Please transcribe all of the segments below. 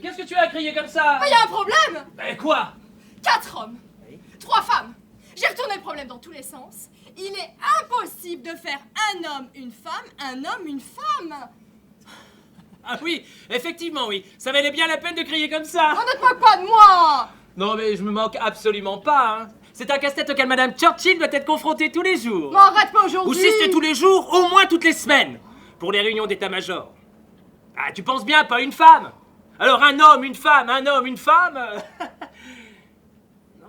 Qu'est-ce que tu as crié comme ça? Il y a un problème! Ben quoi? 4 hommes, Oui. 3 femmes. J'ai retourné le problème dans tous les sens. Il est impossible de faire un homme, une femme, un homme, une femme. Ah oui, effectivement oui. Ça valait bien la peine de crier comme ça. On ne te moque pas de moi! Non mais je me moque absolument pas, hein. C'est un casse-tête auquel Madame Churchill doit être confrontée tous les jours. Bon, arrête pas aujourd'hui! Ou si c'était tous les jours, au moins toutes les semaines. Pour les réunions d'état-major. Ah, tu penses bien, pas une femme. Alors un homme, une femme, un homme, une femme. Non.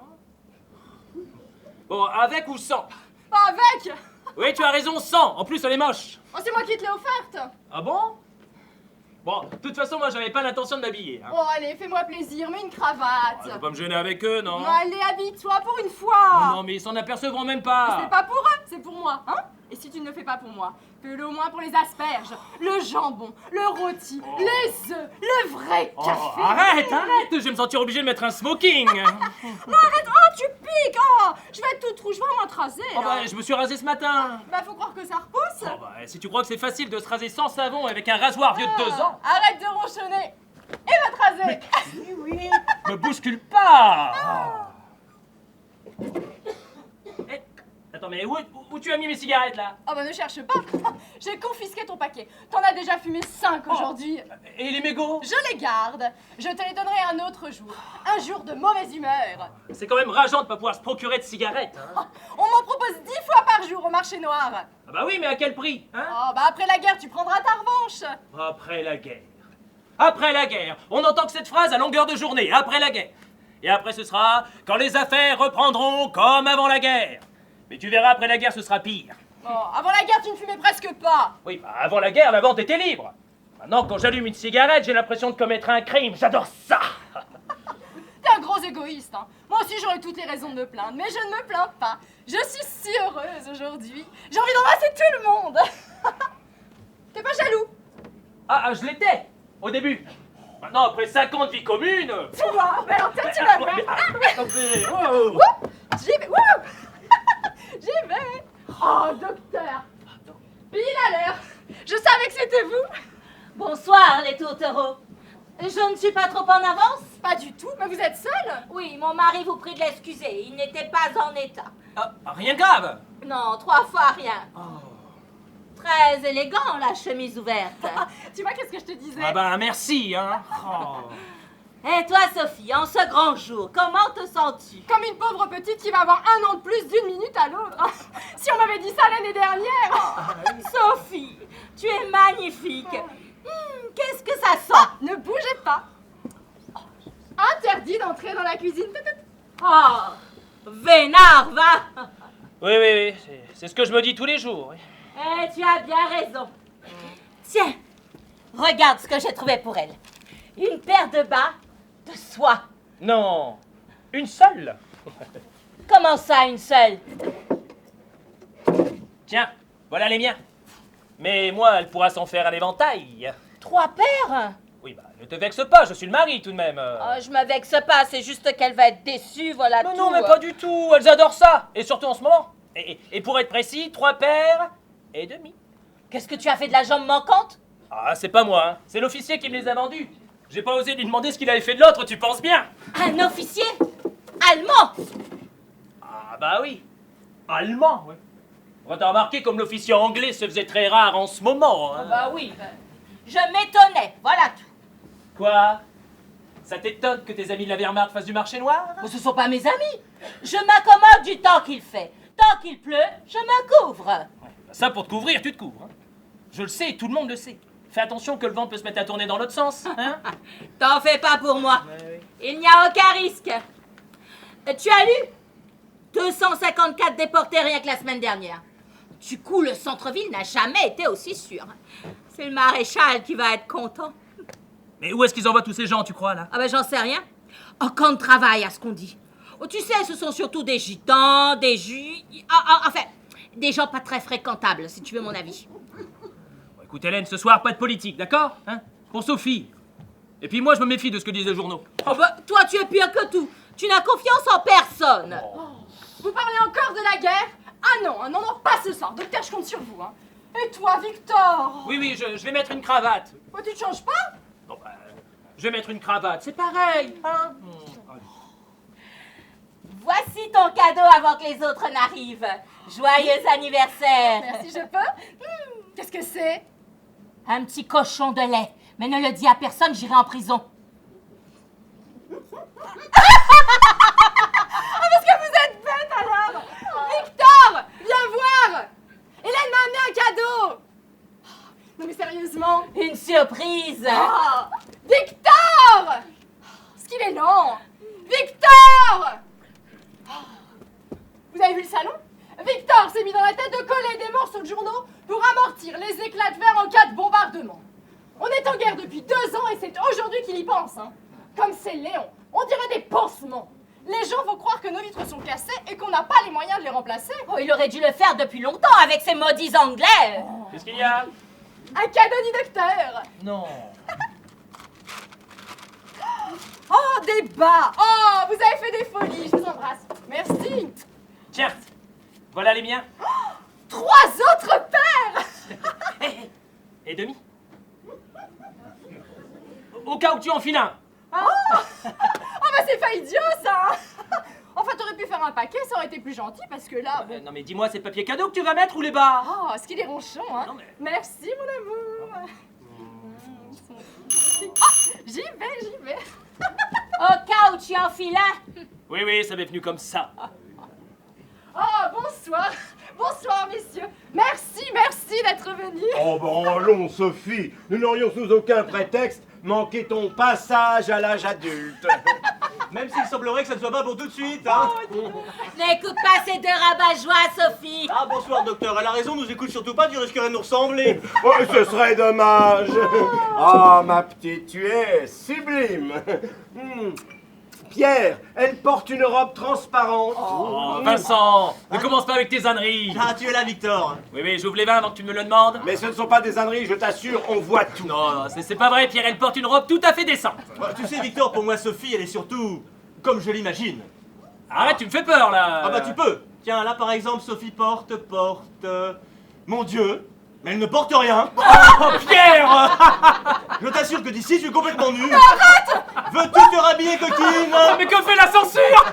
Bon, avec ou sans? Pas avec! Oui, tu as raison, sans. En plus, elle est moche. Oh, c'est moi qui te l'ai offerte! Ah bon? Bon, de toute façon, moi, j'avais pas l'intention de m'habiller. Hein. Oh, allez, fais-moi plaisir, mets une cravate! Faut pas me gêner avec eux, non? Non, allez, habille-toi pour une fois! Non, mais ils s'en apercevront même pas. C'est pas pour eux, c'est pour moi, hein? Et si tu ne le fais pas pour moi, fais-le au moins pour les asperges, le jambon, le rôti, les œufs, le vrai Oh, café! arrête! Je vais me sentir obligé de mettre un smoking. Non, arrête! Oh, tu piques! Oh, je vais être toute rouge, vraiment te raser! Oh, là. bah, je me suis rasé ce matin. Bah, faut croire que ça repousse! Oh, bah, si tu crois que c'est facile de se raser sans savon avec un rasoir vieux de 2 ans, Arrête de ronchonner! Et va te raser! oui, me bouscule pas. Eh, attends, mais où tu as mis mes cigarettes là? Oh, bah, ne cherche pas! J'ai confisqué ton paquet. T'en as déjà fumé 5 aujourd'hui. Et les mégots? Je les garde. Je te les donnerai un autre jour. Un jour de mauvaise humeur. C'est quand même rageant de pas pouvoir se procurer de cigarettes. Hein. On m'en propose 10 fois par jour au marché noir. Ah bah oui, mais à quel prix, hein? Oh, bah après la guerre, tu prendras ta revanche. Après la guerre. Après la guerre. On n'entend que cette phrase à longueur de journée. Après la guerre. Et après ce sera quand les affaires reprendront comme avant la guerre. Mais tu verras, après la guerre, ce sera pire. Oh, avant la guerre, tu ne fumais presque pas. Oui, bah avant la guerre, la vente était libre. Maintenant, quand j'allume une cigarette, j'ai l'impression de commettre un crime. J'adore ça. T'es un gros égoïste, hein. Moi aussi, j'aurais toutes les raisons de me plaindre, mais je ne me plains pas. Je suis si heureuse aujourd'hui. J'ai envie d'embrasser tout le monde. T'es pas jaloux? Ah, je l'étais, au début. Maintenant, après 5 ans de vie commune... Tu vois, mais alors toi, tu vas voir. Attendez, wow. Wouh, j'y vais, wouh. J'y vais. Oh, docteur. Pile à l'heure. Je savais que c'était vous. Bonsoir les tourtereaux. Je ne suis pas trop en avance? Pas du tout, mais vous êtes seule? Oui, mon mari vous prie de l'excuser, il n'était pas en état. Ah, rien de grave. Non, 3 fois rien. Très élégant, la chemise ouverte. Tu vois, qu'est-ce que je te disais? Ah bah merci, hein. Oh. Et toi, Sophie, en ce grand jour, comment te sens-tu? Comme une pauvre petite qui va avoir 1 an de plus d'une minute à l'autre. Si on m'avait dit ça l'année dernière. Sophie, tu es magnifique. Qu'est-ce que ça sent? Ne bougez pas. Interdit d'entrer dans la cuisine. Oh, vénard, va. Oui, c'est ce que je me dis tous les jours. Oui. Eh, tu as bien raison. Tiens, regarde ce que j'ai trouvé pour elle. Une paire de bas de soie. Non, une seule. Comment ça, une seule? Tiens, voilà les miens. Mais moi, elle pourra s'en faire à l'éventail. 3 paires? Oui, bah, ne te vexe pas, je suis le mari tout de même. Oh, je me vexe pas, c'est juste qu'elle va être déçue, voilà Mais tout. non, mais pas du tout, elles adorent ça. Et surtout en ce moment. Et pour être précis, 3 paires et demi. Qu'est-ce que tu as fait de la jambe manquante? Ah, c'est pas moi, hein. C'est l'officier qui me les a vendus. J'ai pas osé lui demander ce qu'il avait fait de l'autre, tu penses bien? Un officier allemand? Ah bah oui, allemand, oui. On t'a remarqué comme l'officier anglais se faisait très rare en ce moment, hein. Bah oui, je m'étonnais, voilà tout. Quoi? Ça t'étonne que tes amis de la Wehrmacht fassent du marché noir? Mais ce sont pas mes amis. Je m'accommode du temps qu'il fait. Tant qu'il pleut, je me couvre. Ouais, bah ça, pour te couvrir, tu te couvres. Hein. Je le sais, tout le monde le sait. Fais attention que le vent peut se mettre à tourner dans l'autre sens. Hein. T'en fais pas pour moi. Ouais, oui. Il n'y a aucun risque. Tu as lu 254 déportés rien que la semaine dernière. Du coup, le centre-ville n'a jamais été aussi sûr. C'est le maréchal qui va être content. Mais où est-ce qu'ils envoient tous ces gens, tu crois, là? Ah ben j'en sais rien. Un camp de travail, à ce qu'on dit. Oh, tu sais, ce sont surtout des gitans, enfin, des gens pas très fréquentables, si tu veux mon avis. Bon, écoute, Hélène, ce soir, pas de politique, d'accord, hein? Pour Sophie. Et puis moi, je me méfie de ce que disent les journaux. Oh, bah, toi, tu es pire que tout. Tu n'as confiance en personne. Vous parlez encore de la guerre? Ah non, non, pas ce soir. Docteur, je compte sur vous. Hein. Et toi, Victor? Oui, je vais mettre une cravate. Oh, tu te changes pas? Bon, bah, je vais mettre une cravate, c'est pareil, hein? Voici ton cadeau avant que les autres n'arrivent. Joyeux anniversaire. Merci, je peux? Qu'est-ce que c'est? Un petit cochon de lait. Mais ne le dis à personne, j'irai en prison. Parce que vous êtes bête alors! Victor! Viens voir! Hélène m'a amené un cadeau! Non mais sérieusement? Une surprise. Oh, Victor! Est-ce qu'il est lent? Victor! Vous avez vu le salon? Victor s'est mis dans la tête de coller des morceaux de journaux pour amortir les éclats de verre en cas de bombardement. On est en guerre depuis 2 ans et c'est aujourd'hui qu'il y pense. Hein. Comme c'est Léon, on dirait des pansements. Les gens vont croire que nos vitres sont cassées et qu'on n'a pas les moyens de les remplacer. Oh, il aurait dû le faire depuis longtemps avec ces maudits anglais. Qu'est-ce qu'il y a? Un cadeau du docteur. Non. Oh, des bas. Oh, vous avez fait des folies. Je vous embrasse. Merci. Tiens, voilà les miens. 3 autres paires. Et demi. Au cas où tu enfiles un. Oh, bah c'est pas idiot ça. Enfin, t'aurais pu faire un paquet, ça aurait été plus gentil parce que là... Non mais dis-moi, c'est le papier cadeau que tu vas mettre ou les bas? Oh, est-ce qu'il est ronchon, hein? Non, mais- Merci, mon amour. Ah, j'y vais. Au cas où tu enfiles un. Oui, ça m'est venu comme ça. Oh, bonsoir, messieurs. Merci d'être venus. Oh ben allons, Sophie, nous n'aurions sous aucun prétexte manqué ton passage à l'âge adulte. Même s'il semblerait que ça ne soit pas pour tout de suite, hein. N'écoute pas ces deux rabat-joie, Sophie. Ah bonsoir docteur, elle a raison, nous écoute surtout pas, tu risquerais de nous ressembler. Oh, ce serait dommage. Ah, ma petite, tu es sublime. Pierre, elle porte une robe transparente. Oh, Vincent, ne commence pas avec tes âneries. Ah tu es là Victor. Oui, j'ouvre les vins avant que tu me le demandes. Mais ce ne sont pas des âneries, je t'assure, on voit tout. Non, c'est pas vrai, Pierre, elle porte une robe tout à fait décente. Bah, tu sais Victor, pour moi Sophie, elle est surtout comme je l'imagine. Arrête, tu me fais peur là. Ah bah tu peux. Tiens, là par exemple, Sophie porte... Mon Dieu, mais elle ne porte rien. Oh, Pierre. Je t'assure que d'ici, je suis complètement nu. Arrête. Veux-tu te rhabiller, coquine? Oh, mais que fait la censure?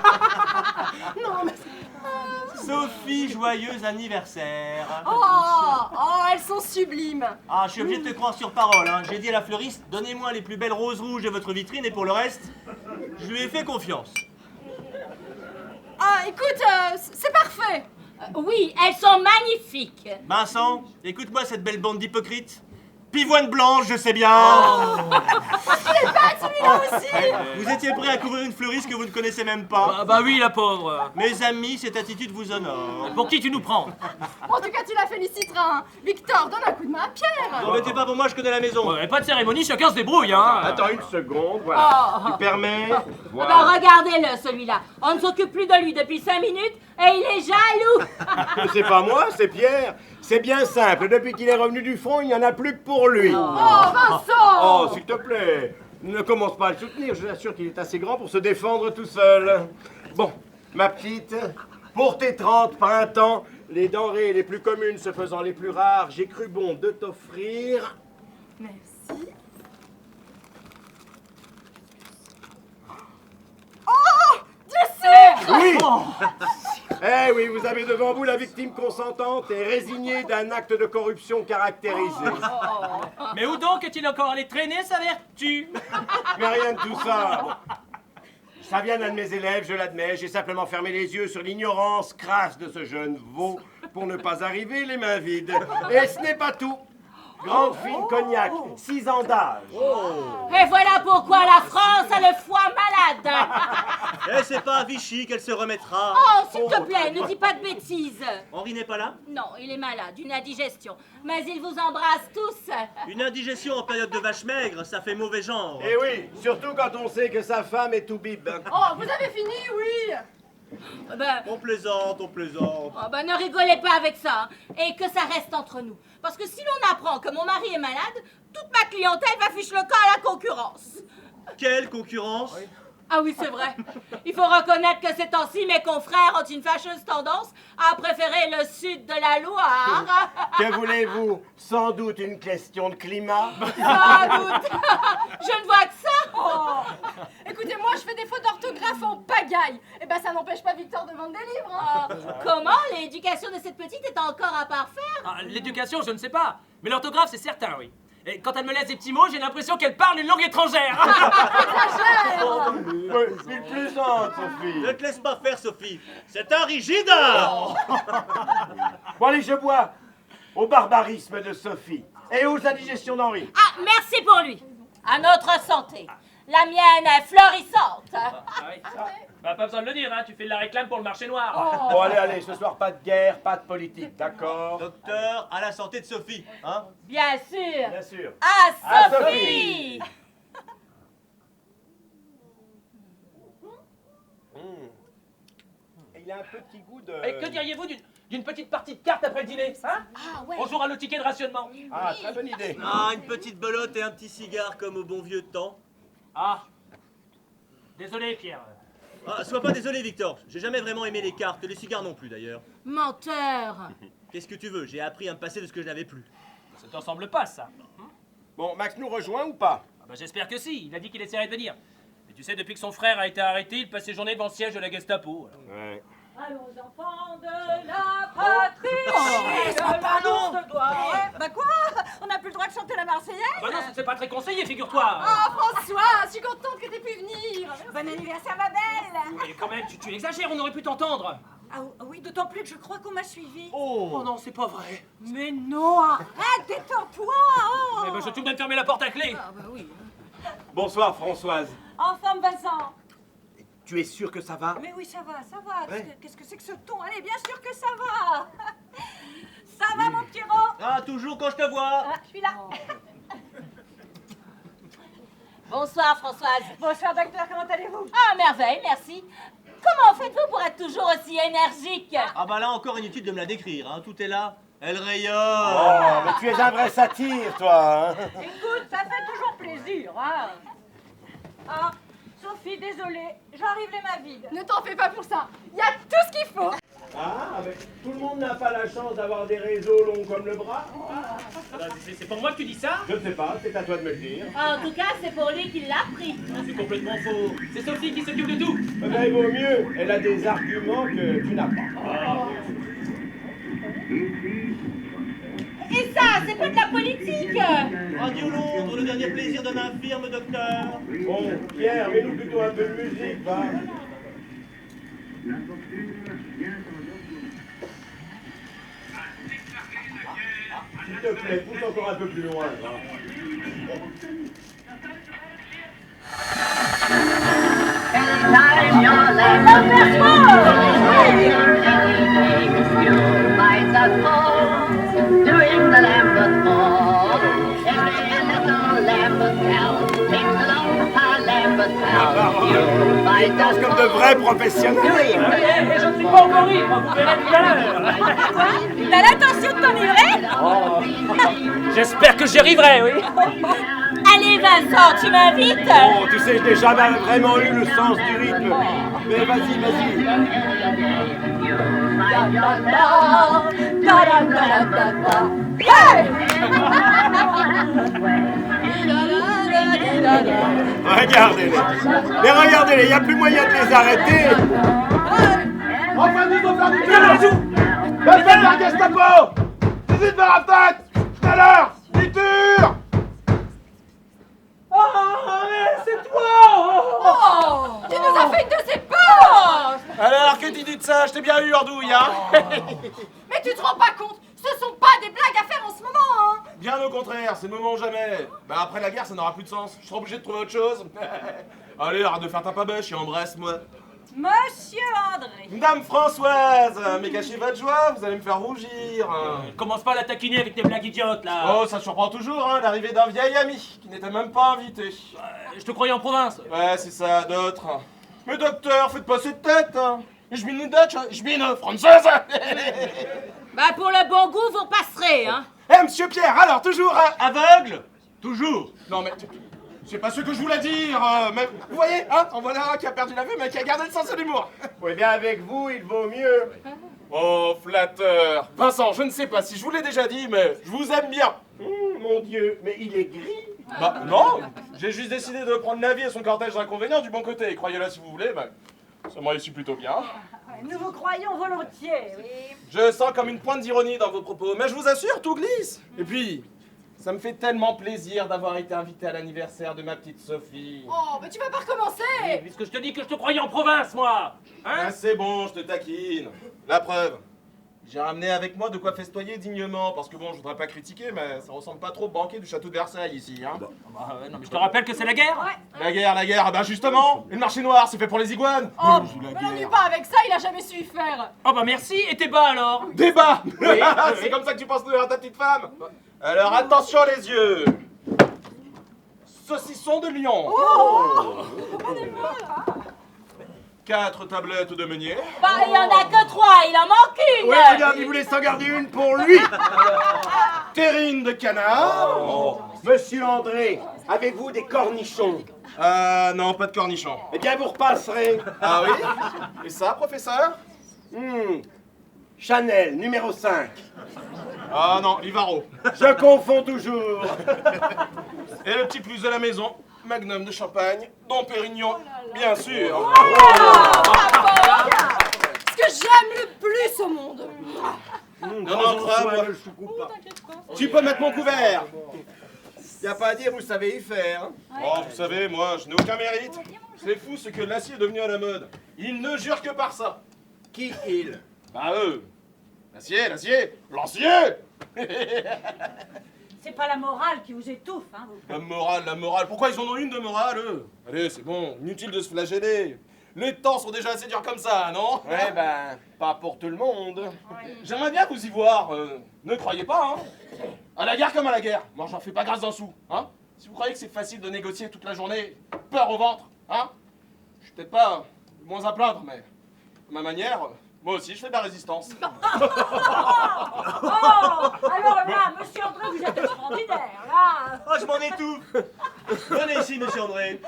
Sophie, joyeux anniversaire. Oh, elles sont sublimes. Ah, je suis obligé de te croire sur parole, hein. J'ai dit à la fleuriste, donnez-moi les plus belles roses rouges de votre vitrine et pour le reste, je lui ai fait confiance. Ah, écoute, c'est parfait. Oui, elles sont magnifiques. Vincent, écoute-moi cette belle bande d'hypocrites. Pivoine blanche, je sais bien. Celui-là aussi. Vous étiez prêt à couvrir une fleuriste que vous ne connaissez même pas. Bah oui, la pauvre. Mes amis, cette attitude vous honore. Pour qui tu nous prends? En tout cas, tu la féliciteras. Hein. Victor, donne un coup de main à Pierre. Non, mettez pas pour moi, je connais la maison. Ouais, pas de cérémonie, chacun se débrouille, hein. Attends une seconde, voilà. Oh. Tu permets? Ben, Voilà. regardez-le, celui-là. On ne s'occupe plus de lui depuis 5 minutes et il est jaloux. C'est pas moi, c'est Pierre. C'est bien simple, depuis qu'il est revenu du front, il n'y en a plus que pour lui. Oh, Vincent. Oh, s'il te plaît, ne commence pas à le soutenir, je t'assure qu'il est assez grand pour se défendre tout seul. Bon, ma petite, pour tes 30 printemps, les denrées les plus communes se faisant les plus rares, j'ai cru bon de t'offrir... Merci. Oui! Eh oui, vous avez devant vous la victime consentante et résignée d'un acte de corruption caractérisé. Mais où donc est-il encore allé traîner sa vertu? Mais rien de tout ça. Ça vient d'un de mes élèves, je l'admets. J'ai simplement fermé les yeux sur l'ignorance crasse de ce jeune veau pour ne pas arriver les mains vides. Et ce n'est pas tout. Grande fine cognac, 6 ans d'âge. Et voilà pourquoi la France a le foie malade. Eh, c'est pas à Vichy qu'elle se remettra. Oh, s'il te plaît, ne dis pas de bêtises. Henri n'est pas là? Non, il est malade, une indigestion. Mais il vous embrasse tous. Une indigestion en période de vache maigre, ça fait mauvais genre. Et oui, surtout quand on sait que sa femme est tout bib. Oh, vous avez fini, oui. Ben, On plaisante, on plaisante. oh, ben, ne rigolez pas avec ça, hein, et que ça reste entre nous. Parce que si l'on apprend que mon mari est malade, toute ma clientèle va fiche le camp à la concurrence. Quelle concurrence? Ah oui, c'est vrai. Il faut reconnaître que ces temps-ci, mes confrères ont une fâcheuse tendance à préférer le sud de la Loire. Que voulez-vous? Sans doute une question de climat. Sans doute. Je ne vois que ça. Oh. Écoutez, moi, je fais des fautes d'orthographe en pagaille. Eh ben, ça n'empêche pas Victor de vendre des livres. Hein. Comment l'éducation de cette petite est encore à parfaire? Ah, l'éducation, je ne sais pas. Mais l'orthographe, c'est certain, oui. Et quand elle me laisse des petits mots, j'ai l'impression qu'elle parle une langue étrangère. Il plaisante, Sophie. Ne te laisse pas faire, Sophie. C'est un rigide. Bon, allez, je bois au barbarisme de Sophie et aux indigestions d'Henri. Ah, merci pour lui. À notre santé. La mienne est florissante. Ah oui. Bah, pas besoin de le dire, hein. Tu fais de la réclame pour le marché noir. Bon, allez, ce soir, pas de guerre, pas de politique, d'accord? Docteur, à la santé de Sophie, hein? Bien sûr. Bien sûr. À À Sophie. Et il a un petit goût de... Et que diriez-vous d'une petite partie de cartes après le dîner, hein? Ah ouais. On jouera le ticket de rationnement. Ah, très bonne idée. Ah, une petite belote et un petit cigare comme au bon vieux temps. Ah. Désolé, Pierre. Ah, sois pas désolé, Victor. J'ai jamais vraiment aimé les cartes, les cigares non plus d'ailleurs. Menteur. Qu'est-ce que tu veux? J'ai appris à me passer de ce que je n'avais plus. Ça t'en semble pas, ça? Bon, Max nous rejoint ou pas? Ah bah, j'espère que si. Il a dit qu'il essaierait de venir. Mais tu sais, depuis que son frère a été arrêté, il passe ses journées devant le siège de la Gestapo. Alors. Ouais. Allons, enfants de la patrie. non. Bah quoi? On n'a plus le droit de chanter la Marseillaise? Bah non, c'est pas très conseillé, figure-toi. Oh, François, je suis contente que t'aies pu venir. Bon anniversaire, ma belle! Mais quand même, tu exagères, on aurait pu t'entendre. Ah oui, d'autant plus que je crois qu'on m'a suivi. Oh non, c'est pas vrai. Mais non, arrête, détends-toi! Oh. Eh ben, je vais tout de même fermer la porte à clé. Ah bah oui. Bonsoir, Françoise. En forme, Vincent? Tu es sûr que ça va? Mais oui, ça va, ça va. Ouais. Qu'est-ce que c'est que ce ton? Allez, bien sûr que ça va! Ça va, mon petit Ro? Ah, toujours quand je te vois. Ah, je suis là. Bonsoir, Françoise. Bonsoir, docteur, comment allez-vous? Ah, merveille, merci. Comment faites-vous pour être toujours aussi énergique? Ah bah là encore inutile de me la décrire, hein. Tout est là. Elle rayonne. Oh, mais tu es un vrai satire, toi, hein? Écoute, ça fait toujours plaisir, hein? Ah, Sophie, désolée, j'arrive les mains vides. Ne t'en fais pas pour ça. Il y a tout ce qu'il faut. Ah, mais tout le monde n'a pas la chance d'avoir des réseaux longs comme le bras. Bah, c'est pour moi que tu dis ça? Je ne sais pas, c'est à toi de me le dire. En tout cas, c'est pour lui qu'il l'a pris. C'est complètement faux. C'est Sophie qui s'occupe de tout. Eh ben, il vaut mieux, elle a des arguments que tu n'as pas. Et ça, c'est pas de la politique. Radio Londres, le dernier plaisir d'un infirme, docteur. Bon, Pierre, mets-nous plutôt un peu de musique, va. S'il te plaît, pousse encore un peu plus loin, va. Anytime your lamb is you might as fall, doing the Lambeth Ball. Every little Lambeth gal sings along her Lambeth house. You might Danse as comme de vrais professionnels. Et je ne suis pas encore libre, vous verrez tout à l'heure. T'as l'intention de t'enivrer? J'espère que j'y arriverai, oui. Allez, Vincent, tu m'invites? Bon, tu sais, je n'ai jamais vraiment eu le sens du rythme. Mais vas-y, vas-y. Regardez-les. Mais regardez-les, il n'y a plus moyen de les arrêter. Enfin, nous on faire du tout. Va faire la Gestapo. Visite vers la tête. Tout à l'heure. Futur. C'est toi. Oh, tu nous as fait une de ces peurs. Alors, que dis-tu de ça? Je t'ai bien eu, Ordouille, hein? Mais tu te rends pas compte? Ce sont pas des blagues à faire en ce moment, hein. Bien au contraire, c'est le moment ou jamais. Bah après la guerre, ça n'aura plus de sens. Je serai obligé de trouver autre chose. Allez, arrête de faire ta pabèche et embrasse-moi. Monsieur André. Dame Françoise, mais cachez votre joie, vous allez me faire rougir. Commence pas à la taquiner avec tes blagues idiotes, là. Oh, ça surprend toujours, hein, l'arrivée d'un vieil ami qui n'était même pas invité. Je te croyais en province. Ouais, c'est ça, d'autres. Mais docteur, faites pas cette tête, hein. Je bin Dutch, je bin française. Bah pour le bon goût, vous passerez, hein. Eh, monsieur Pierre, alors, toujours Aveugle? Toujours. Non, mais c'est pas ce que je voulais dire, mais vous voyez, hein, en voilà un qui a perdu la vue, mais qui a gardé le sens de l'humour. Oui, bien avec vous, il vaut mieux. Oh, flatteur. Vincent, je ne sais pas si je vous l'ai déjà dit, mais je vous aime bien. Mon Dieu, mais il est gris. Bah, non, j'ai juste décidé de prendre la vie et son cortège d'inconvénients du bon côté. Croyez-le si vous voulez, mais ça m'a réussi plutôt bien. Nous vous croyons volontiers, oui. Je sens comme une pointe d'ironie dans vos propos, mais je vous assure, tout glisse. Et puis, ça me fait tellement plaisir d'avoir été invité à l'anniversaire de ma petite Sophie. Oh, mais tu vas pas recommencer. Puisque je te dis que je te croyais en province, moi. Hein? Ah, c'est bon, je te taquine. La preuve. J'ai ramené avec moi de quoi festoyer dignement, parce que bon, je voudrais pas critiquer, mais ça ressemble pas trop au banquet du château de Versailles ici, hein. Non, mais je te rappelle que c'est la guerre. La guerre, ah bah justement, et le marché noir, c'est fait pour les iguanes. Oh, mais l'ennuie pas avec ça, il a jamais su y faire. Oh bah merci, et tes bas alors? Débat. C'est comme ça que tu penses nourrir ta petite femme. Alors attention les yeux. Saucisson de lion. 4 tablettes de meunier. Bah il y en a que 3, il en manque une. Oui, regarde, il voulait s'en garder une pour lui. Terrine de canard. Monsieur André, avez-vous des cornichons? Non, pas de cornichons. Eh bien, vous repasserez. Ah oui? Et ça, professeur? Chanel, numéro 5. Ah non, Livaro. Je confonds toujours. Et le petit plus de la maison, Magnum de champagne, Dom Pérignon, bien sûr. Ce que j'aime le plus au monde. Non, crame. Tu peux mettre mon couvert. Y a pas à dire, vous savez y faire. Oh, vous savez, moi, je n'ai aucun mérite. C'est fou ce que l'acier est devenu à la mode. Ils ne jurent que par ça. Qui il? Bah eux. L'acier. C'est pas la morale qui vous étouffe, hein, vous. La morale. Pourquoi ils en ont une de morale, eux? Allez, c'est bon, inutile de se flageller. Les temps sont déjà assez durs comme ça, non? Ouais, ben, pas pour tout le monde. J'aimerais bien vous y voir. Ne croyez pas, hein. À la guerre comme à la guerre. Moi, j'en fais pas grâce d'un sou, hein. Si vous croyez que c'est facile de négocier toute la journée, peur au ventre, hein. Je suis peut-être pas le moins à plaindre, mais à ma manière, moi aussi, je fais de la résistance. Oh, alors là, monsieur André, vous êtes extraordinaire, là. Oh, je m'en étouffe. Venez ici, monsieur André.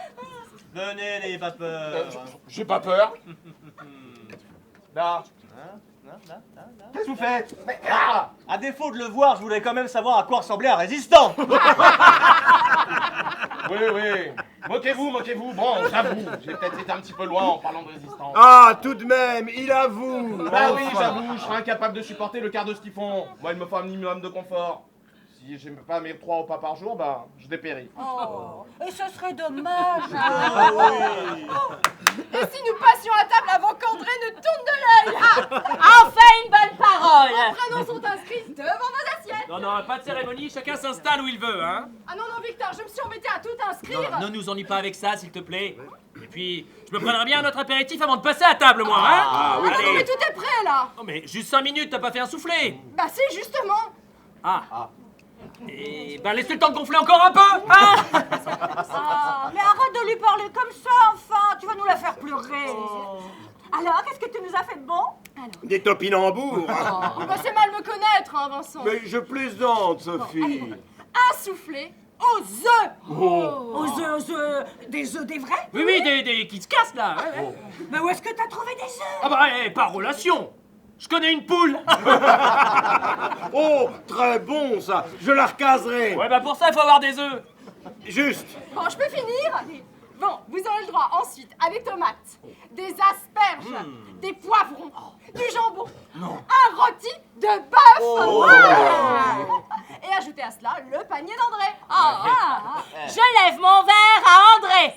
Venez, n'ayez pas peur. J'ai pas peur. Là. Qu'est-ce que vous faites? Mais, ah, À défaut de le voir, je voulais quand même savoir à quoi ressemblait un résistant. oui. Moquez-vous. Bon, j'avoue, j'ai peut-être été un petit peu loin en parlant de résistance. Ah, tout de même, il avoue. Bah oui, j'avoue, je serais incapable de supporter le quart de ce qu'ils font. Moi, il me faut un minimum de confort. Si j'aime pas mes 3 repas par jour, bah, je dépéris. Oh, et ce serait dommage. Ah oui. Et si nous passions à table avant qu'André ne tourne de l'œil? Enfin une bonne parole. Vos prénoms sont inscrits devant vos assiettes. Non, pas de cérémonie, chacun s'installe où il veut, hein. Ah non, Victor, je me suis embêtée à tout inscrire. Ne nous ennuie pas avec ça, s'il te plaît. Et puis, je me prendrai bien notre apéritif avant de passer à table, moi, hein. Ah non, Allez. mais tout est prêt là. Oh, mais juste 5 minutes, t'as pas fait un soufflé. Bah si, justement. Et ben laissez le temps de gonfler encore un peu, hein. Ah, mais arrête de lui parler comme ça, enfin. Tu vas nous la faire pleurer. Alors, qu'est-ce que tu nous as fait de bon? Des topinambours. Bah c'est mal me connaître, hein, Vincent. Mais je plaisante, Sophie. Un soufflé aux œufs. Aux œufs, des œufs des vrais? Oui, des qui se cassent, là. Ouais. Mais où est-ce que t'as trouvé des œufs? Ah bah, par relation. Je connais une poule. Oh, très bon ça. Je la recaserai. Ouais, bah pour ça, il faut avoir des œufs. Juste. Bon, je peux finir? Bon, vous aurez le droit ensuite à des tomates, des asperges, des poivrons, du jambon, un rôti de bœuf. Et ajoutez à cela le panier d'André. Je lève mon verre à André.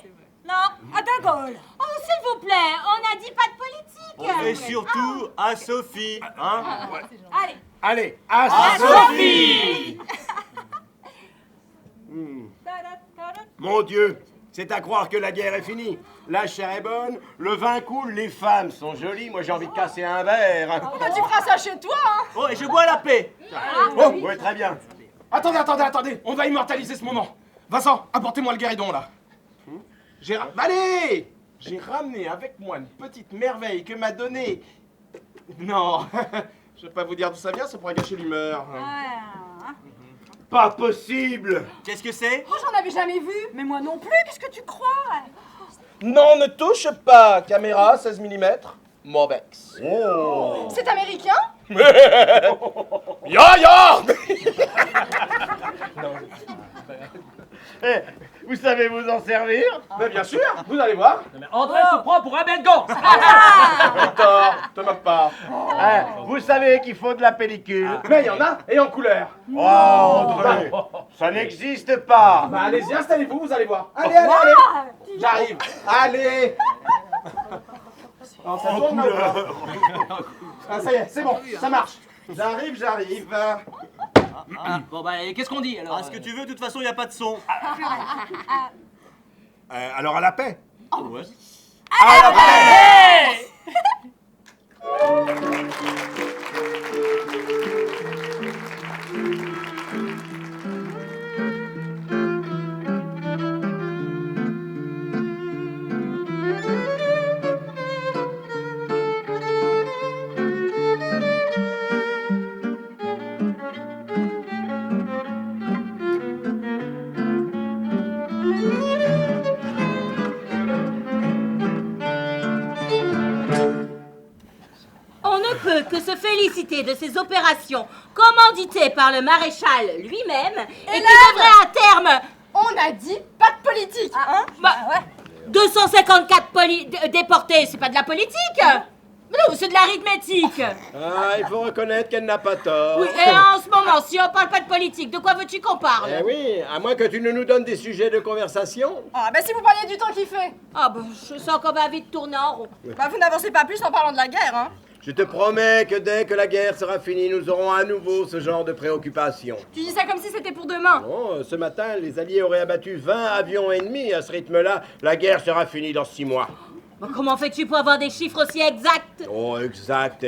Non, à De Gaulle. Oh, s'il vous plaît, on n'a dit pas de politique. Et surtout à Sophie, hein. Allez. Allez, à Sophie. Mon Dieu, C'est à croire que la guerre est finie. La chair est bonne, le vin coule, les femmes sont jolies. Moi, j'ai envie de casser un verre. Bah, tu feras ça chez toi, hein. Oh, et je bois la paix. Oh, oui, très bien. Attendez, on va immortaliser ce moment. Vincent, apportez-moi le guéridon, là. Allez! J'ai ramené avec moi une petite merveille que m'a donnée... Non, je vais pas vous dire d'où ça vient, ça pourrait gâcher l'humeur. Pas possible. Qu'est-ce que c'est? Oh, j'en avais jamais vu. Mais moi non plus, qu'est-ce que tu crois? Non, ne touche pas. Caméra, 16 mm. Mobex. Oh. C'est américain? Ya! Eh, vous savez vous en servir? Mais bien sûr, vous allez voir. Non, mais André se prend pour Abel Gance. Victor, te moque pas. Eh, vous savez qu'il faut de la pellicule. Mais il y en a, et en couleur. Oh, André, ça n'existe pas. Bah allez-y, installez-vous, vous allez voir. Allez. J'arrive. Allez. Alors, ça tourne, là, ou pas? Ah, ça y est, c'est bon, ça marche. J'arrive. Bon bah, et qu'est-ce qu'on dit alors? Ah, ce que tu veux, de toute façon, il n'y a pas de son. Alors à la paix. Ouais. À la paix. On ne peut que se féliciter de ces opérations commanditées par le maréchal lui-même et qui devraient à terme... On a dit pas de politique, hein. Bah, 254 déportés, c'est pas de la politique? Non, c'est de l'arithmétique. Ah, il faut reconnaître qu'elle n'a pas tort. Oui, et en ce moment, si on parle pas de politique, de quoi veux-tu qu'on parle? Eh oui, à moins que tu ne nous donnes des sujets de conversation. Ah, bah si vous parliez du temps qu'il fait. Ah ben, je sens qu'on va vite tourner en rond. Bah vous n'avancez pas plus en parlant de la guerre, hein. Je te promets que dès que la guerre sera finie, nous aurons à nouveau ce genre de préoccupation. Tu dis ça comme si c'était pour demain. Bon, ce matin, les Alliés auraient abattu 20 avions ennemis. À ce rythme-là, la guerre sera finie dans 6 mois. Bon, comment fais-tu pour avoir des chiffres aussi exacts? Oh, exact.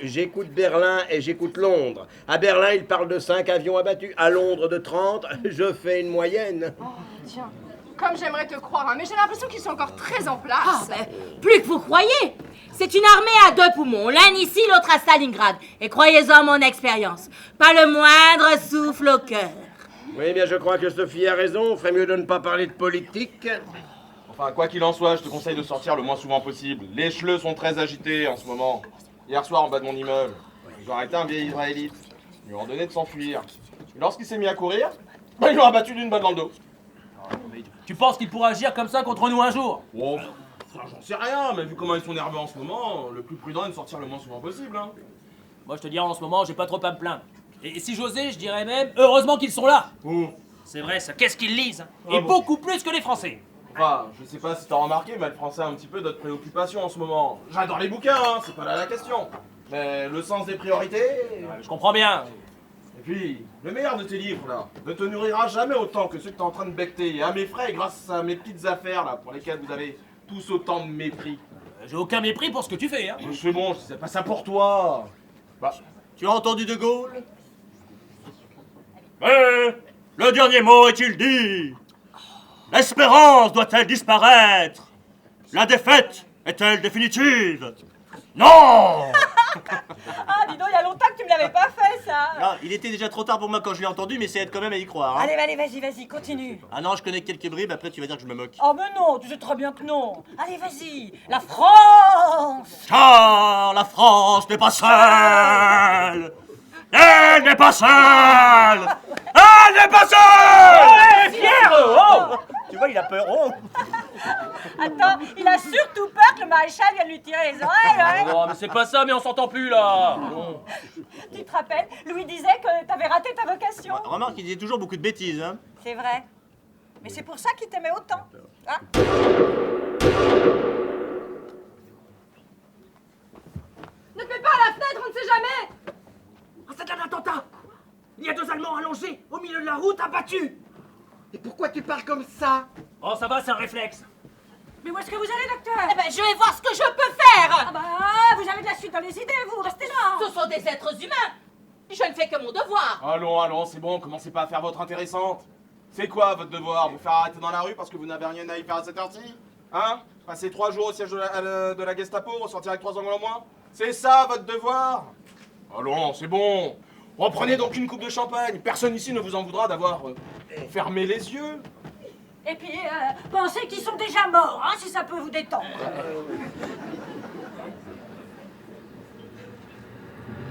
J'écoute Berlin et j'écoute Londres. À Berlin, ils parlent de 5 avions abattus. À Londres, de 30. Je fais une moyenne. Oh, tiens. Comme j'aimerais te croire, hein, mais j'ai l'impression qu'ils sont encore très en place. Ah, ben, plus que vous croyez. C'est une armée à 2 poumons, l'un ici, l'autre à Stalingrad. Et croyez-en mon expérience, pas le moindre souffle au cœur. Oui, bien, je crois que Sophie a raison. Ferait mieux de ne pas parler de politique. Enfin, quoi qu'il en soit, je te conseille de sortir le moins souvent possible. Les chleux sont très agités en ce moment. Hier soir, en bas de mon immeuble, ils ont arrêté un vieil israélite. Ils lui ont ordonné de s'enfuir. Et lorsqu'il s'est mis à courir, ils l'ont abattu d'une balle dans le dos. Tu penses qu'il pourra agir comme ça contre nous un jour? Oh, j'en sais rien, mais vu comment ils sont nerveux en ce moment, le plus prudent est de sortir le moins souvent possible. Hein. Moi je te dirais en ce moment, j'ai pas trop à me plaindre. Et si j'osais, je dirais même, heureusement qu'ils sont là. Oh. C'est vrai ça, qu'est-ce qu'ils lisent, hein. Ah Et bon. beaucoup plus que les Français. Enfin, je sais pas si t'as remarqué, mais le français a un petit peu d'autres préoccupations en ce moment. J'adore les bouquins, hein, c'est pas là la question. Mais le sens des priorités... Je comprends bien. Et puis, le meilleur de tes livres, là, ne te nourrira jamais autant que ceux que t'es en train de becqueter. Et à mes frais, grâce à mes petites affaires, là, pour lesquelles vous avez tous autant de mépris. J'ai aucun mépris pour ce que tu fais, hein. C'est bon, je sais pas ça pour toi. Bah, Tu as entendu De Gaulle? Mais le dernier mot est-il dit? L'espérance doit-elle disparaître? La défaite est-elle définitive? Non! Ah, dis donc, il y a longtemps que tu me l'avais pas fait, ça. Ah, il était déjà trop tard pour moi quand je l'ai entendu, mais c'est quand même à y croire. Hein. Allez, vas-y, continue. Ah non, je connais quelques bribes, après tu vas dire que je me moque. Oh, mais non, tu sais très bien que non. Allez, vas-y, la France. Car la France n'est pas seule! Elle n'est pas seule! Elle n'est pas seule! Pierre, oh! Tu vois, il a peur. Oh! Attends, il a surtout peur que le maréchal vienne lui tirer les oreilles, hein. Non, mais c'est pas ça, mais on s'entend plus là. Bon. Tu te rappelles, Louis disait que t'avais raté ta vocation. Remarque, il disait toujours beaucoup de bêtises, hein. C'est vrai. Mais c'est pour ça qu'il t'aimait autant. Hein? Ne te mets pas à la fenêtre, on ne sait jamais. C'est un attentat! Il y a 2 Allemands allongés au milieu de la route abattus! Et pourquoi tu parles comme ça? Oh, ça va, c'est un réflexe. Mais où est-ce que vous allez, docteur? Eh ben, je vais voir ce que je peux faire. Ah bah, vous avez de la suite dans les idées, vous, restez là. Ce sont des êtres humains. Je ne fais que mon devoir. Allons, c'est bon, commencez pas à faire votre intéressante. C'est quoi votre devoir? Vous faire arrêter dans la rue parce que vous n'avez rien à y faire à cette heure-ci? Hein? Passer 3 jours au siège de la Gestapo, ressortir avec 3 angles en moins? C'est ça votre devoir? Allons, c'est bon. Reprenez donc une coupe de champagne. Personne ici ne vous en voudra d'avoir fermé les yeux. Et puis, pensez qu'ils sont déjà morts, hein, si ça peut vous détendre.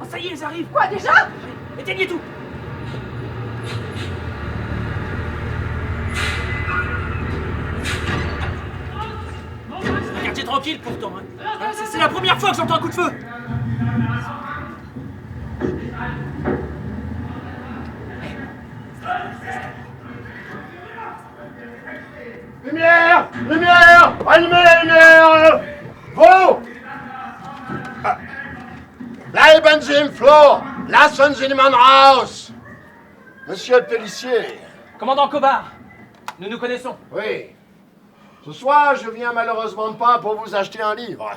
Oh, ça y est, ils arrivent. Quoi, déjà? Éteignez tout. C'est un quartier tranquille pourtant. Hein. C'est la première fois que j'entends un coup de feu. Lumière! Lumière! Allumez la lumière! Vous! Bleiben Sie im Flur! Lassen Sie niemand raus! Monsieur le policier. Commandant Cobard, nous nous connaissons. Oui. Ce soir, je viens malheureusement pas pour vous acheter un livre.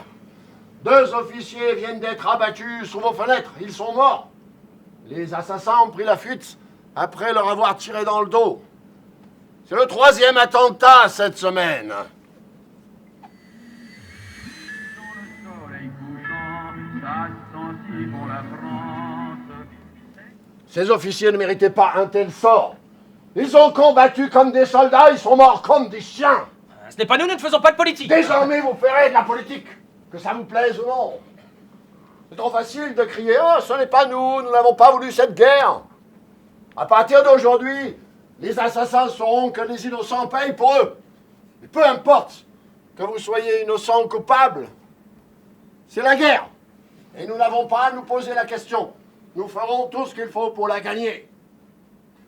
2 officiers viennent d'être abattus sous vos fenêtres. Ils sont morts. Les assassins ont pris la fuite après leur avoir tiré dans le dos. C'est le 3e attentat cette semaine. Ces officiers ne méritaient pas un tel sort. Ils ont combattu comme des soldats, ils sont morts comme des chiens. Ce n'est pas nous ne faisons pas de politique. Désormais, vous ferez de la politique, que ça vous plaise ou non. C'est trop facile de crier « Oh, ce n'est pas nous, nous n'avons pas voulu cette guerre !» À partir d'aujourd'hui, les assassins sauront que les innocents payent pour eux. Et peu importe que vous soyez innocent ou coupable, c'est la guerre. Et nous n'avons pas à nous poser la question. Nous ferons tout ce qu'il faut pour la gagner.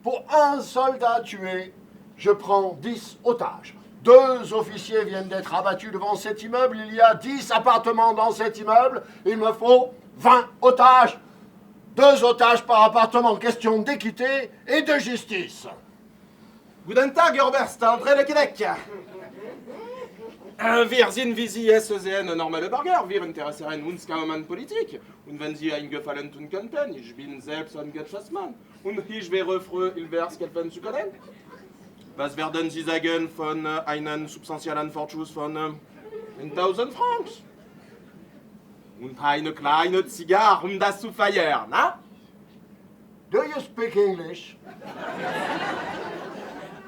Pour un soldat tué, je prends 10 otages. 2 officiers viennent d'être abattus devant cet immeuble. Il y a 10 appartements dans cet immeuble. Il me faut 20 otages. 2 otages par appartement. Question d'équité et de justice. Guten Tag, Herbert, André le Québec. Wir sind wie Sie SEN normale Bürger, wir interessieren uns kaum an Politik. Und wenn Sie eingefallen tun könnten, ich bin selbst ein Geschäftsmann. Und ich wäre froh, Hilbers helfen zu können. Was werden Sie sagen von einem substanziellen Vorschuss von 1000 Francs? Und eine kleine Zigarre, um das zu feiern, na? Do you speak English?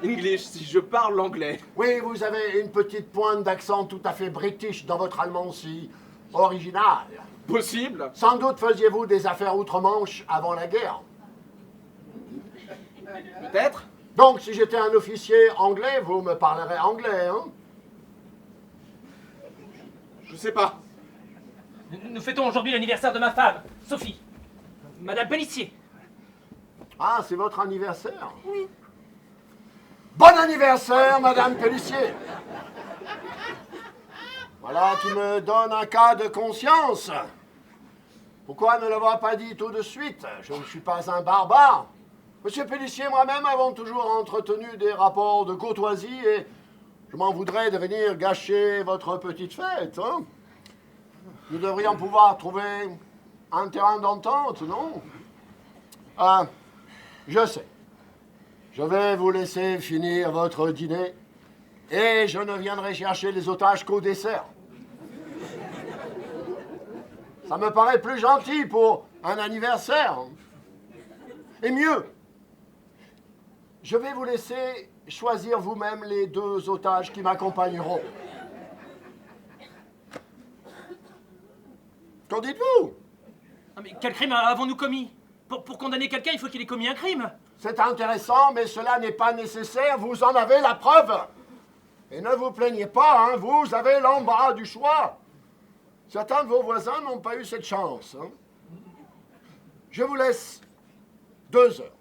English, si je parle anglais. Oui, vous avez une petite pointe d'accent tout à fait british dans votre allemand si original. Possible. Sans doute faisiez-vous des affaires outre-Manche avant la guerre. Peut-être. Donc, si j'étais un officier anglais, vous me parlerez anglais, hein? Je sais pas. Nous fêtons aujourd'hui l'anniversaire de ma femme, Sophie. Madame Pellissier. Ah, c'est votre anniversaire? Oui. Bon anniversaire, Madame Pellissier. Voilà qui me donne un cas de conscience. Pourquoi ne l'avoir pas dit tout de suite? Je ne suis pas un barbare. Monsieur Pellissier et moi-même avons toujours entretenu des rapports de courtoisie et je m'en voudrais de venir gâcher votre petite fête, hein? Nous devrions pouvoir trouver un terrain d'entente, non? Ah, je sais. Je vais vous laisser finir votre dîner et je ne viendrai chercher les otages qu'au dessert. Ça me paraît plus gentil pour un anniversaire. Et mieux, je vais vous laisser choisir vous-même les 2 otages qui m'accompagneront. Qu'en dites-vous? Ah, mais quel crime avons-nous commis? Pour condamner quelqu'un, il faut qu'il ait commis un crime. C'est intéressant, mais cela n'est pas nécessaire. Vous en avez la preuve. Et ne vous plaignez pas, hein, vous avez l'embarras du choix. Certains de vos voisins n'ont pas eu cette chance. Hein. Je vous laisse 2 heures.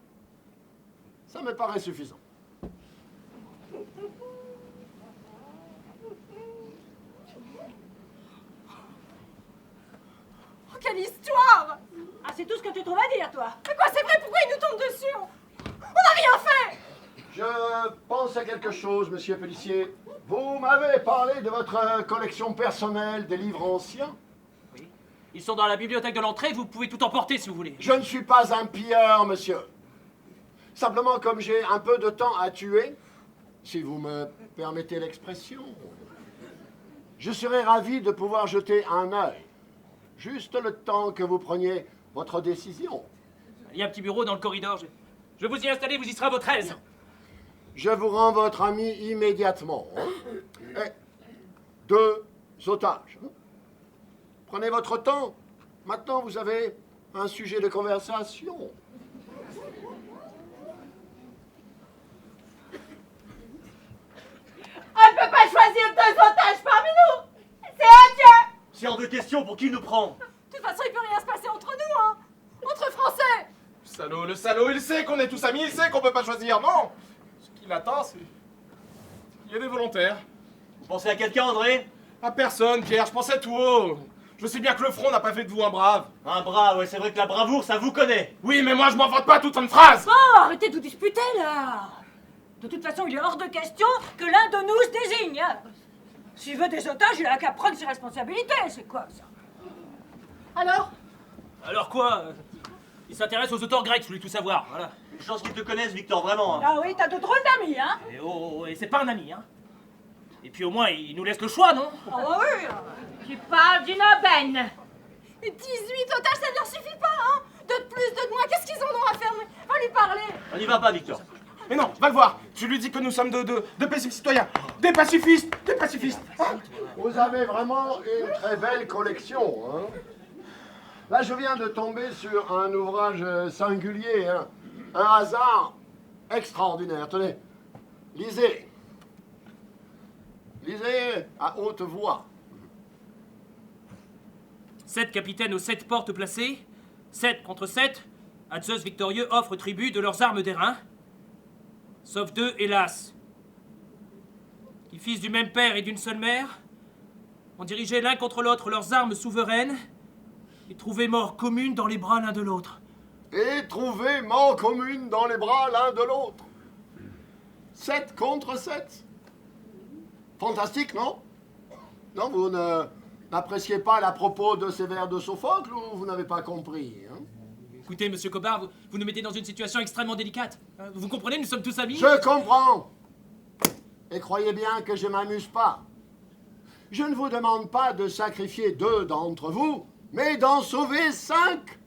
Ça me paraît suffisant. Oh, quelle histoire! Ah, c'est tout ce que tu trouves à dire, toi? Mais quoi, c'est vrai, pourquoi ils nous tombent dessus? On n'a rien fait! Je pense à quelque chose, monsieur policier. Vous m'avez parlé de votre collection personnelle des livres anciens. Oui. Ils sont dans la bibliothèque de l'entrée, vous pouvez tout emporter si vous voulez. Je ne suis pas un pilleur, monsieur. Simplement, comme j'ai un peu de temps à tuer, si vous me permettez l'expression, je serais ravi de pouvoir jeter un œil. Juste le temps que vous preniez votre décision. Il y a un petit bureau dans le corridor. Je vais vous y installer, vous y serez à votre aise. Je vous rends votre ami immédiatement. Et 2 otages. Prenez votre temps. Maintenant, vous avez un sujet de conversation. On ne peut pas choisir 2 otages parmi nous. C'est odieux. C'est hors de question, pour qui il nous prend? De toute façon, il peut rien se passer entre nous, hein. Entre Français. Le salaud, il sait qu'on est tous amis, il sait qu'on peut pas choisir, non. Ce qu'il attend, c'est... Il y a des volontaires. Vous pensez à quelqu'un, André? À personne, Pierre, je pensais tout haut. Je sais bien que le front n'a pas fait de vous un brave. Un bras, ouais, c'est vrai que la bravoure, ça vous connaît. Oui, mais moi, je m'en vante pas toute une phrase. Bon, arrêtez de vous disputer, là. De toute façon, il est hors de question que l'un de nous se désigne. Hein. S'il veut des otages, il a qu'à prendre ses responsabilités. C'est quoi, ça? Alors? Alors quoi Il s'intéresse aux auteurs grecs, je voulais tout savoir, voilà. Une chance qu'ils te connaissent, Victor, vraiment. Hein. Ah oui, t'as de drôles d'amis, hein? Et oh, et c'est pas un ami, hein. Et puis au moins, il nous laisse le choix, non? Ah bah oui. Tu parles d'une aubaine. 18 otages, ça ne leur suffit pas, hein. 2 de plus, 2 de moins, qu'est-ce qu'ils en ont à faire? Va lui parler. On n'y va pas, Victor. Mais non, va le voir. Tu lui dis que nous sommes de pacifiques citoyens. Des pacifistes. Hein. Vous avez vraiment une très belle collection, hein. Là, je viens de tomber sur un ouvrage singulier, hein. Un hasard extraordinaire. Tenez, lisez. Lisez à haute voix. 7 capitaines aux 7 portes placées, 7 contre 7, à Zeus victorieux offre tribut de leurs armes d'airain, sauf 2, hélas, qui, fils du même père et d'une seule mère, ont dirigé l'un contre l'autre leurs armes souveraines et trouvé mort commune dans les bras l'un de l'autre. Et trouvé mort commune dans les bras l'un de l'autre. 7 contre 7. Fantastique, non? Non, vous n'appréciez pas la propos de ces vers de Sophocle ou vous n'avez pas compris, hein? Écoutez, monsieur Cobard, vous nous mettez dans une situation extrêmement délicate. Vous comprenez, nous sommes tous amis. Je comprends. Et croyez bien que je m'amuse pas. Je ne vous demande pas de sacrifier 2 d'entre vous, mais d'en sauver 5.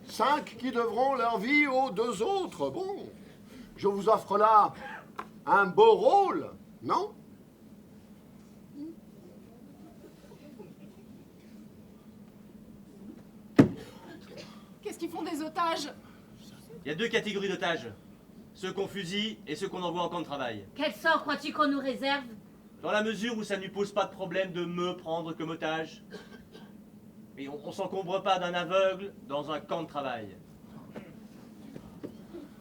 5 qui devront leur vie aux 2 autres. Bon, je vous offre là un beau rôle, non? Qu'est-ce qu'ils font des otages? Il y a 2 catégories d'otages. Ceux qu'on fusille et ceux qu'on envoie en camp de travail. Quel sort crois-tu qu'on nous réserve? Dans la mesure où ça ne lui pose pas de problème de me prendre comme otage. Et on s'encombre pas d'un aveugle dans un camp de travail.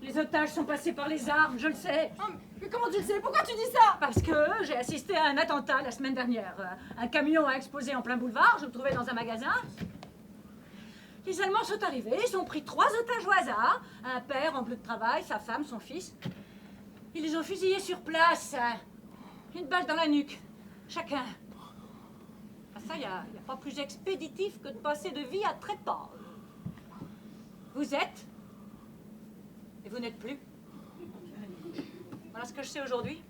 Les otages sont passés par les armes, je le sais. Oh, mais comment tu le sais? Pourquoi tu dis ça? Parce que j'ai assisté à un attentat la semaine dernière. Un camion a explosé en plein boulevard, je me trouvais dans un magasin. Les Allemands sont arrivés, ils ont pris 3 otages au hasard. Un père en bleu de travail, sa femme, son fils. Ils les ont fusillés sur place. Une balle dans la nuque, chacun. Ah, ça, il n'y a pas plus expéditif que de passer de vie à trépas. Vous êtes, et vous n'êtes plus. Voilà ce que je sais aujourd'hui.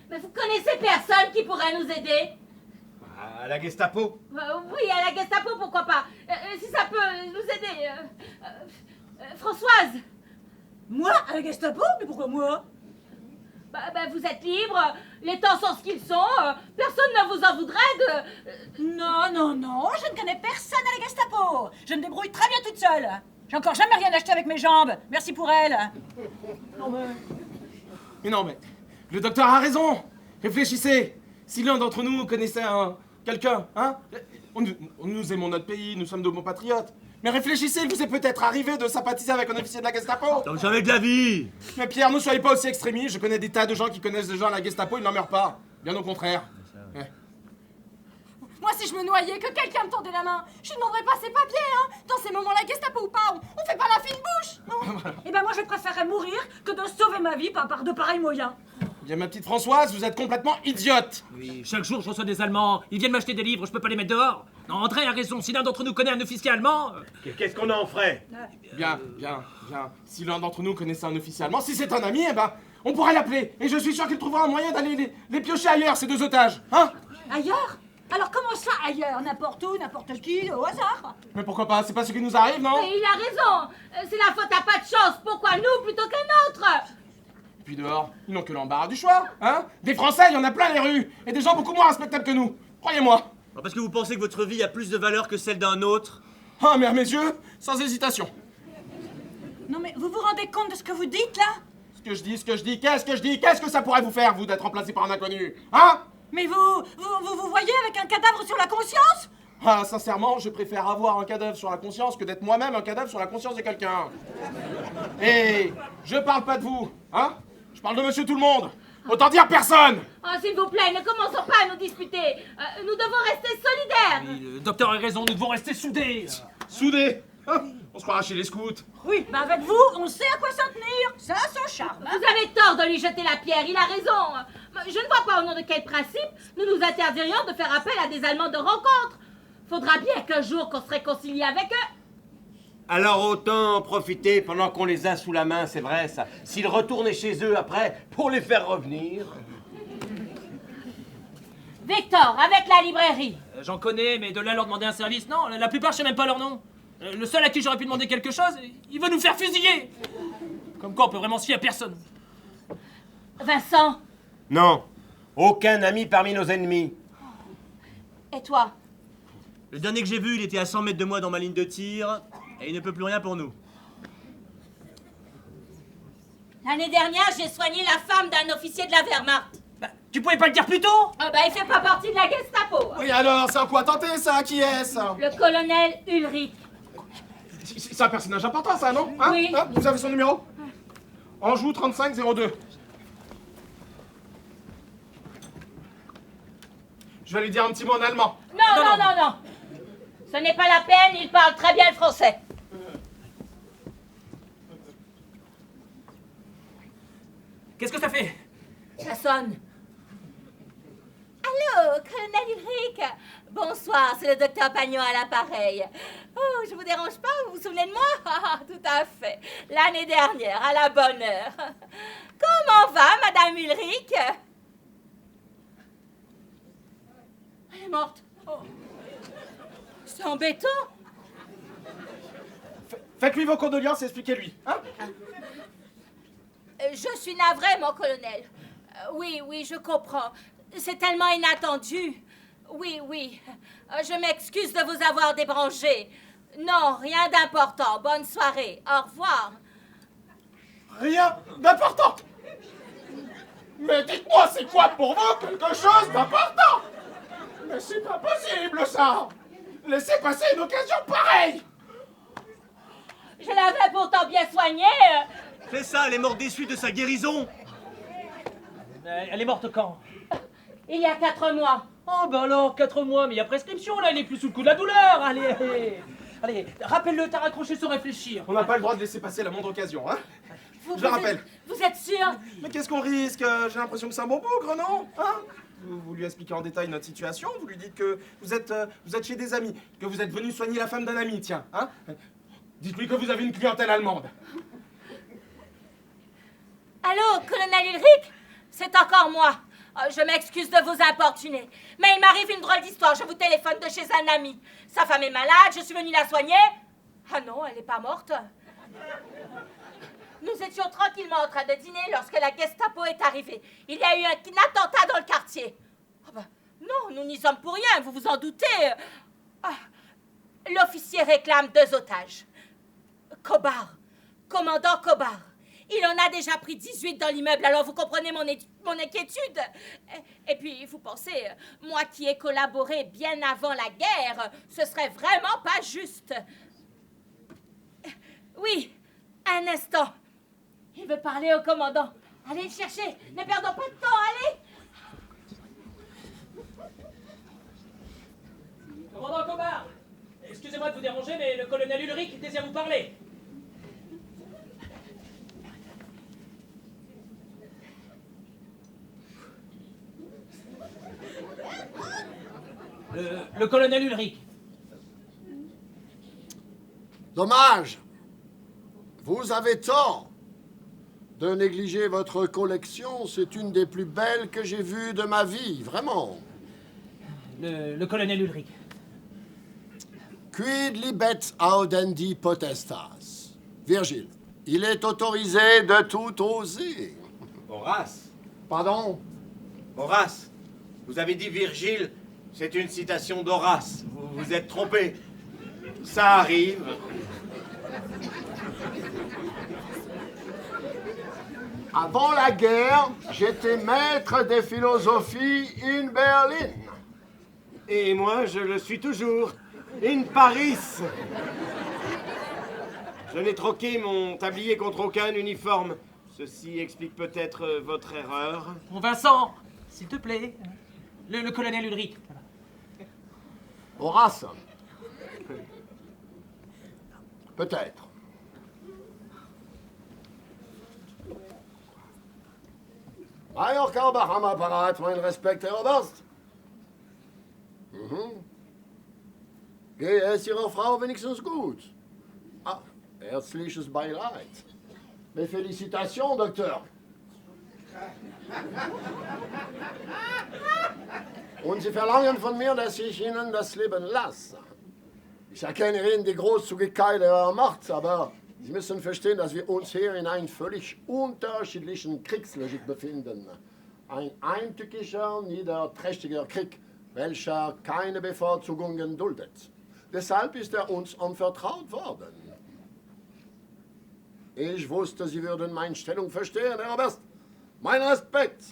Mais vous connaissez personne qui pourrait nous aider? À la Gestapo. Oui, à la Gestapo, pourquoi pas? Si ça peut nous aider. Françoise. Moi, à la Gestapo? Mais pourquoi moi? Vous êtes libre, les temps sont ce qu'ils sont, personne ne vous en voudrait de... Non, je ne connais personne à la Gestapo. Je me débrouille très bien toute seule. J'ai encore jamais rien acheté avec mes jambes. Merci pour elle. Non, mais le docteur a raison. Réfléchissez. Si l'un d'entre nous connaissait quelqu'un, hein? Nous aimons notre pays, nous sommes de bons patriotes. Mais réfléchissez, il vous est peut-être arrivé de sympathiser avec un officier de la Gestapo. Donc jamais de la vie. Mais Pierre, ne soyez pas aussi extrémistes. Je connais des tas de gens qui connaissent des gens à la Gestapo, ils n'en meurent pas. Bien au contraire. Moi, si je me noyais, que quelqu'un me tendait la main, je ne demanderais pas ses papiers, hein. Dans ces moments-là, Gestapo ou pas, on fait pas la fine bouche, non. Eh ben moi, je préférerais mourir que de sauver ma vie par de pareils moyens. Bien, ma petite Françoise, vous êtes complètement idiote. Oui, chaque jour je reçois des Allemands. Ils viennent m'acheter des livres, je peux pas les mettre dehors. Non, André a raison, si l'un d'entre nous connaît un officier allemand... Qu'est-ce qu'on en ferait? Bien. Si l'un d'entre nous connaissait un officier allemand, si c'est un ami, eh ben, on pourrait l'appeler. Et je suis sûr qu'il trouvera un moyen d'aller les piocher ailleurs, ces deux otages. Hein? Ailleurs? Alors comment ça, ailleurs? N'importe où, n'importe qui, au hasard? Mais pourquoi pas? C'est pas ce qui nous arrive, non? Mais il a raison. C'est la faute à pas de chance. Pourquoi nous plutôt qu'un autre? Et puis dehors, ils n'ont que l'embarras du choix, hein? Des Français, il y en a plein les rues. Et des gens beaucoup moins respectables que nous. Croyez-moi. Parce que vous pensez que votre vie a plus de valeur que celle d'un autre? Ah, mais à mes yeux, sans hésitation. Non mais vous vous rendez compte de ce que vous dites, là? Ce que je dis, qu'est-ce que ça pourrait vous faire, vous, d'être remplacé par un inconnu? Hein? Mais vous voyez avec un cadavre sur la conscience? Ah, sincèrement, je préfère avoir un cadavre sur la conscience que d'être moi-même un cadavre sur la conscience de quelqu'un. Et je parle pas de vous, hein? Je parle de monsieur tout le monde. Autant dire personne. Oh, s'il vous plaît, ne commençons pas à nous disputer. Nous devons rester solidaires. Oui, le docteur a raison, nous devons rester soudés. Soudés, hein? On se croira chez les scouts. Oui, mais avec vous, on sait à quoi s'en tenir. Ça a son charme. Hein? Vous avez tort de lui jeter la pierre, il a raison. Je ne vois pas au nom de quel principe nous nous interdirions de faire appel à des Allemands de rencontre. Faudra bien qu'un jour qu'on se réconcilie avec eux. Alors autant en profiter pendant qu'on les a sous la main, c'est vrai ça. S'ils retournaient chez eux après, pour les faire revenir... Victor, avec la librairie. J'en connais, mais de là leur demander un service, non, la plupart je sais même pas leur nom. Le seul à qui j'aurais pu demander quelque chose, il veut nous faire fusiller. Comme quoi on peut vraiment se fier à personne. Vincent. Non, aucun ami parmi nos ennemis. Et toi? Le dernier que j'ai vu, il était à 100 mètres de moi dans ma ligne de tir, et il ne peut plus rien pour nous. L'année dernière, j'ai soigné la femme d'un officier de la Wehrmacht. Bah, tu pouvais pas le dire plus tôt? Ah bah, il fait pas partie de la Gestapo. Oui, alors, c'est en quoi tenter, ça? Qui est-ce? Le colonel Ulrich. C'est un personnage important, ça, non? Hein? Oui. Hein? Vous avez son numéro? Anjou 3502. Je vais lui dire un petit mot en allemand. Non. Ce n'est pas la peine, il parle très bien le français. Qu'est-ce que ça fait? Ça sonne. Allô, colonel Ulrich. Bonsoir, c'est le docteur Pagnot à l'appareil. Oh, je vous dérange pas, vous vous souvenez de moi? Ah, tout à fait. L'année dernière, à la bonne heure. Comment va, Madame Ulrich? Elle est morte. Oh. C'est embêtant. Faites-lui vos condoléances et expliquez-lui, hein? Je suis navrée, mon colonel. Oui, je comprends. C'est tellement inattendu. Oui. Je m'excuse de vous avoir débranché. Non, rien d'important. Bonne soirée. Au revoir. Rien d'important. Mais dites-moi, c'est quoi pour vous quelque chose d'important? Mais c'est pas possible, ça. Laissez passer une occasion pareille. Je l'avais pourtant bien soignée. C'est ça, elle est morte des suites de sa guérison. Elle est morte quand? Il y a 4 mois. Oh bah alors, 4 mois, mais il y a prescription là, il est plus sous le coup de la douleur. Allez, rappelle-le, t'as raccroché sans réfléchir. On n'a pas le droit de laisser passer la moindre occasion, hein? Je le rappelle. Vous êtes sûr? Mais qu'est-ce qu'on risque? J'ai l'impression que c'est un bon bougre, non? Hein? Vous lui expliquez en détail notre situation, vous lui dites que vous êtes chez des amis, que vous êtes venu soigner la femme d'un ami, tiens, hein? Dites-lui que vous avez une clientèle allemande. Allô, colonel Ulrich? C'est encore moi. Je m'excuse de vous importuner. Mais il m'arrive une drôle d'histoire. Je vous téléphone de chez un ami. Sa femme est malade, je suis venue la soigner. Ah non, elle n'est pas morte. Nous étions tranquillement en train de dîner lorsque la Gestapo est arrivée. Il y a eu un attentat dans le quartier. Ah ben, non, nous n'y sommes pour rien, vous vous en doutez. L'officier réclame 2 otages. Kobar, commandant Kobar. Il en a déjà pris 18 dans l'immeuble, alors vous comprenez mon inquiétude. Et puis, vous pensez, moi qui ai collaboré bien avant la guerre, ce serait vraiment pas juste. Oui, un instant. Il veut parler au commandant. Allez le chercher, ne perdons pas de temps, allez. Commandant Cobard, excusez-moi de vous déranger, mais le colonel Ulrich désire vous parler. Le colonel Ulrich. Dommage. Vous avez tort de négliger votre collection. C'est une des plus belles que j'ai vues de ma vie, vraiment. Le colonel Ulrich. Quid libet audendi potestas? Virgile, il est autorisé de tout oser. Horace, Pardon? Horace, vous avez dit Virgile, c'est une citation d'Horace. Vous vous êtes trompé. Ça arrive. Avant la guerre, j'étais maître des philosophies in Berlin. Et moi, je le suis toujours. In Paris. Je n'ai troqué mon tablier contre aucun uniforme. Ceci explique peut-être votre erreur. Bon, Vincent, s'il te plaît. Le colonel Ulrich. Horace. Peut-être. Major Kaubach am Apparat, mein Respekt, Herr Oberst. Geht es Ihrer Frau wenigstens gut? Ah, herzliches Beileid. Mes félicitations, Docteur. Und Sie verlangen von mir, dass ich Ihnen das Leben lasse. Ich erkenne Ihnen die Großzügigkeit Ihrer Macht, aber Sie müssen verstehen, dass wir uns hier in einer völlig unterschiedlichen Kriegslogik befinden. Ein eintückischer, niederträchtiger Krieg, welcher keine Bevorzugungen duldet. Deshalb ist er uns anvertraut worden. Ich wusste, Sie würden meine Stellung verstehen, Herr Oberst. Mein Respekt.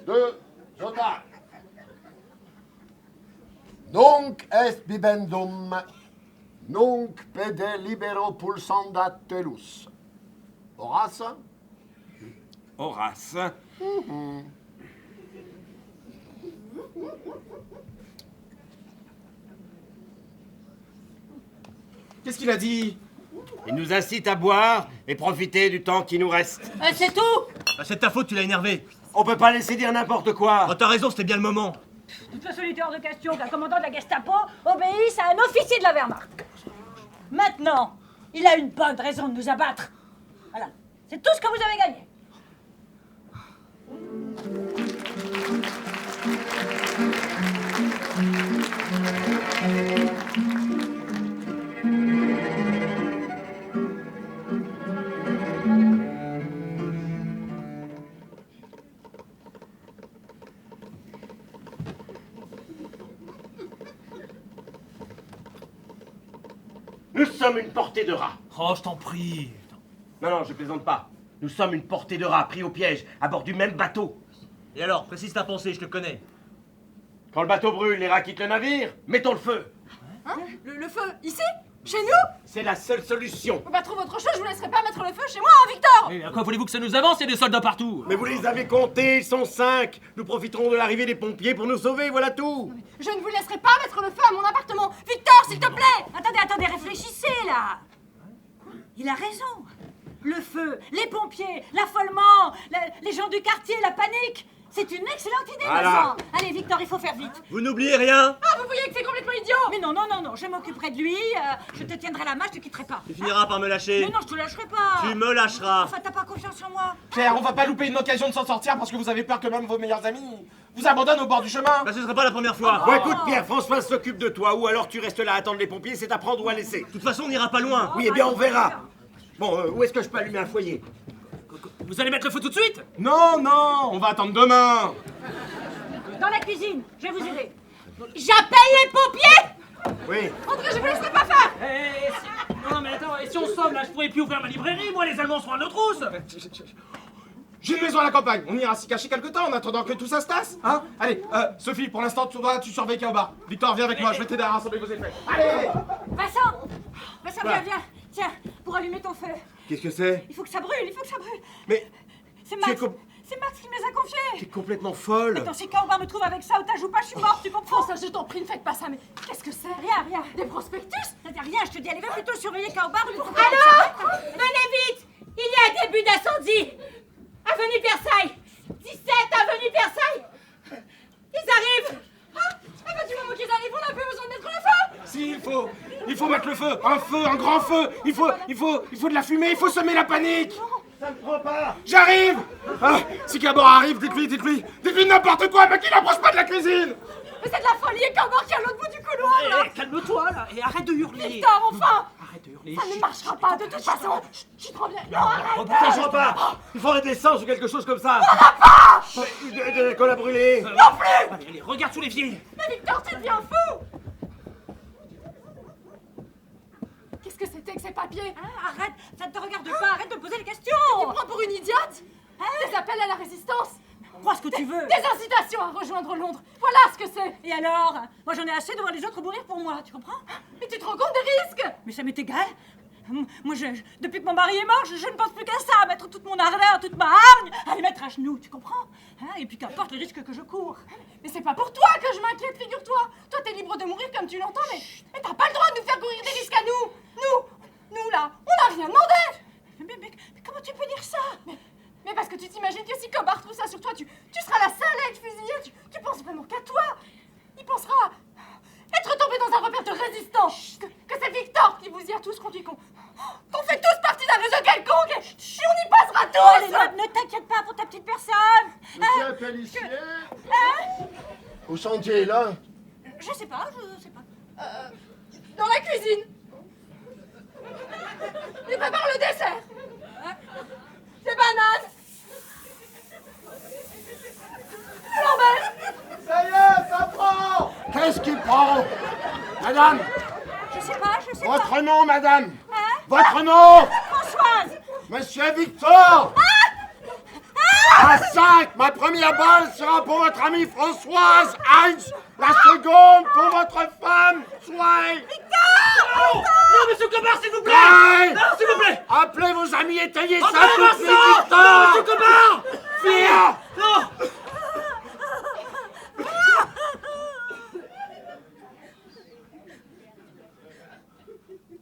De Jotar. Nunc est bibendum, nunc pede libero pulsanda telus. Horace? Horace. Qu'est-ce qu'il a dit? Il nous incite à boire et profiter du temps qui nous reste. C'est tout. Bah, c'est de ta faute, tu l'as énervé. On peut pas laisser dire n'importe quoi. Oh, t'as raison, c'était bien le moment. De toute façon, il était hors de question qu'un commandant de la Gestapo obéisse à un officier de la Wehrmacht. Maintenant, il a une bonne raison de nous abattre. Voilà, c'est tout ce que vous avez gagné. Nous sommes une portée de rats. Oh, je t'en prie. Non, je plaisante pas. Nous sommes une portée de rats pris au piège, à bord du même bateau. Et alors, précise ta pensée, je te connais. Quand le bateau brûle, les rats quittent le navire, mettons le feu. Hein? Le feu, ici? Chez nous? C'est la seule solution. Bah, trouve autre chose, je vous laisserai pas mettre le feu chez moi, hein, Victor! Et à quoi voulez-vous que ça nous avance? Il y a des soldats partout. Mais vous les avez comptés, ils sont 5. Nous profiterons de l'arrivée des pompiers pour nous sauver, voilà tout. Je ne vous laisserai pas mettre le feu à mon appartement! Victor, s'il te plaît! Attendez, réfléchissez là. Il a raison. Le feu, les pompiers, l'affolement, les gens du quartier, la panique. C'est une excellente idée, Voilà. Vincent. Allez, Victor, il faut faire vite. Vous n'oubliez rien? Ah, vous voyez que c'est complètement idiot! Mais non, je m'occuperai de lui. Je te tiendrai la main, je te quitterai pas. Tu finiras par me lâcher. Mais non, je te lâcherai pas. Tu me lâcheras. Enfin, t'as pas confiance en moi. Pierre, on va pas louper une occasion de s'en sortir parce que vous avez peur que même vos meilleurs amis vous abandonnent au bord du chemin. Bah, ce serait pas la première fois. Bon, écoute, Pierre, François s'occupe de toi, ou alors tu restes là à attendre les pompiers, c'est à prendre ou à laisser. De toute façon, on n'ira pas loin. Oui, eh bien, on verra. Bon, où est-ce que je peux allumer un foyer? Vous allez mettre le feu tout de suite? Non, on va attendre demain. Dans la cuisine, je vais vous aider. J'appelle les pompiers. Oui. André, je vous laisserai pas faire! Non, mais attends, et si on somme là, je pourrais plus ouvrir ma librairie, moi, les Allemands seront à notre trousse. J'ai une maison à la campagne. On ira s'y cacher quelque temps en attendant que tout ça se tasse. Hein? Allez, Sophie, pour l'instant, tu surveilles Kaobar. Victor, viens avec moi, je vais t'aider à rassembler vos effets. Allez! Vincent, Quoi? viens. Tiens, pour allumer ton feu. Qu'est-ce que c'est? Il faut que ça brûle. Mais C'est tu es Max. C'est Max qui me les a confiés. confier. T'es complètement folle. Attends, si Kaobar me trouve avec ça, otage ou pas, je suis morte, tu comprends? Françoise, je t'en prie, ne faites pas ça, mais qu'est-ce que c'est? Rien. Des prospectus? Rien, je te dis, allez, va plutôt surveiller Kaobar. Alors, venez vite. Il y a un début d'incendie. Avenue Versailles. 17 avenue Versailles. Ils arrivent. Ah bah du moment qu'ils arrivent, on n'a plus besoin de mettre le feu! Si, il faut mettre le feu, un grand feu. Il faut de la fumée, il faut semer la panique. Ça me prend pas. J'arrive. Ah, si Gabor arrive, dites-lui n'importe quoi, mais qu'il n'approche pas de la cuisine. Mais c'est de la folie, et Kaobar qui est à l'autre bout du couloir, là! Calme-toi, là, et arrête de hurler. Victor, enfin! Arrête de hurler. Ça ne marchera pas, de toute façon! Chut, tremble! Non, arrête! Ça se voit pas. Il faudrait de l'essence ou quelque chose comme ça. De l'alcool à brûler. Non plus! Allez, regarde sous l'évier. Mais Victor, tu deviens fou! Qu'est-ce que c'était que ces papiers? Arrête, ça ne te regarde pas, arrête de me poser des questions. Tu me prends pour une idiote? Des appels à la résistance? Crois ce que tu veux. Des incitations à rejoindre Londres! Voilà ce que c'est! Et alors? Moi j'en ai assez de voir les autres mourir pour moi, tu comprends? Mais tu te rends compte des risques? Mais ça m'est égal. Moi, depuis que mon mari est mort, je ne pense plus qu'à ça, à mettre toute mon ardeur, toute ma hargne, à les mettre à genoux, tu comprends? Et puis qu'importe les risques que je cours. Mais c'est pas pour toi que je m'inquiète, figure-toi! Toi, t'es libre de mourir comme tu l'entends, mais t'as pas le droit de nous faire courir des risques à nous! Nous là, on n'a rien demandé! Mais comment tu peux dire ça? Mais parce que tu t'imagines que si Kaobar trouve ça sur toi, tu seras la seule à être fusillée! Tu penses vraiment qu'à toi! Il pensera être tombé dans un repère de résistance! Que c'est Victor qui vous y a tous conduit, qu'on fait tous partie d'un réseau quelconque! Et on y passera tous! Allez, ne t'inquiète pas pour ta petite personne! Monsieur Pellissier. Où sont-ils, là? Je sais pas. Dans la cuisine! Il prépare le dessert! Des bananes! Flambelle! Ça y est, ça prend! Qu'est-ce qui prend? Madame! Je sais pas. Votre nom, madame! Votre nom! Françoise! Monsieur Victor! À 5, ma première balle sera pour votre amie Françoise Heinz. La seconde pour votre femme, Sway. Non, monsieur Kaobar, s'il vous plaît. Hey! Non, s'il vous plaît. Appelez vos amis, étayez ça Entendez-moi tout de suite, ça. Victor! Non, monsieur Kaobar. Viens! Non.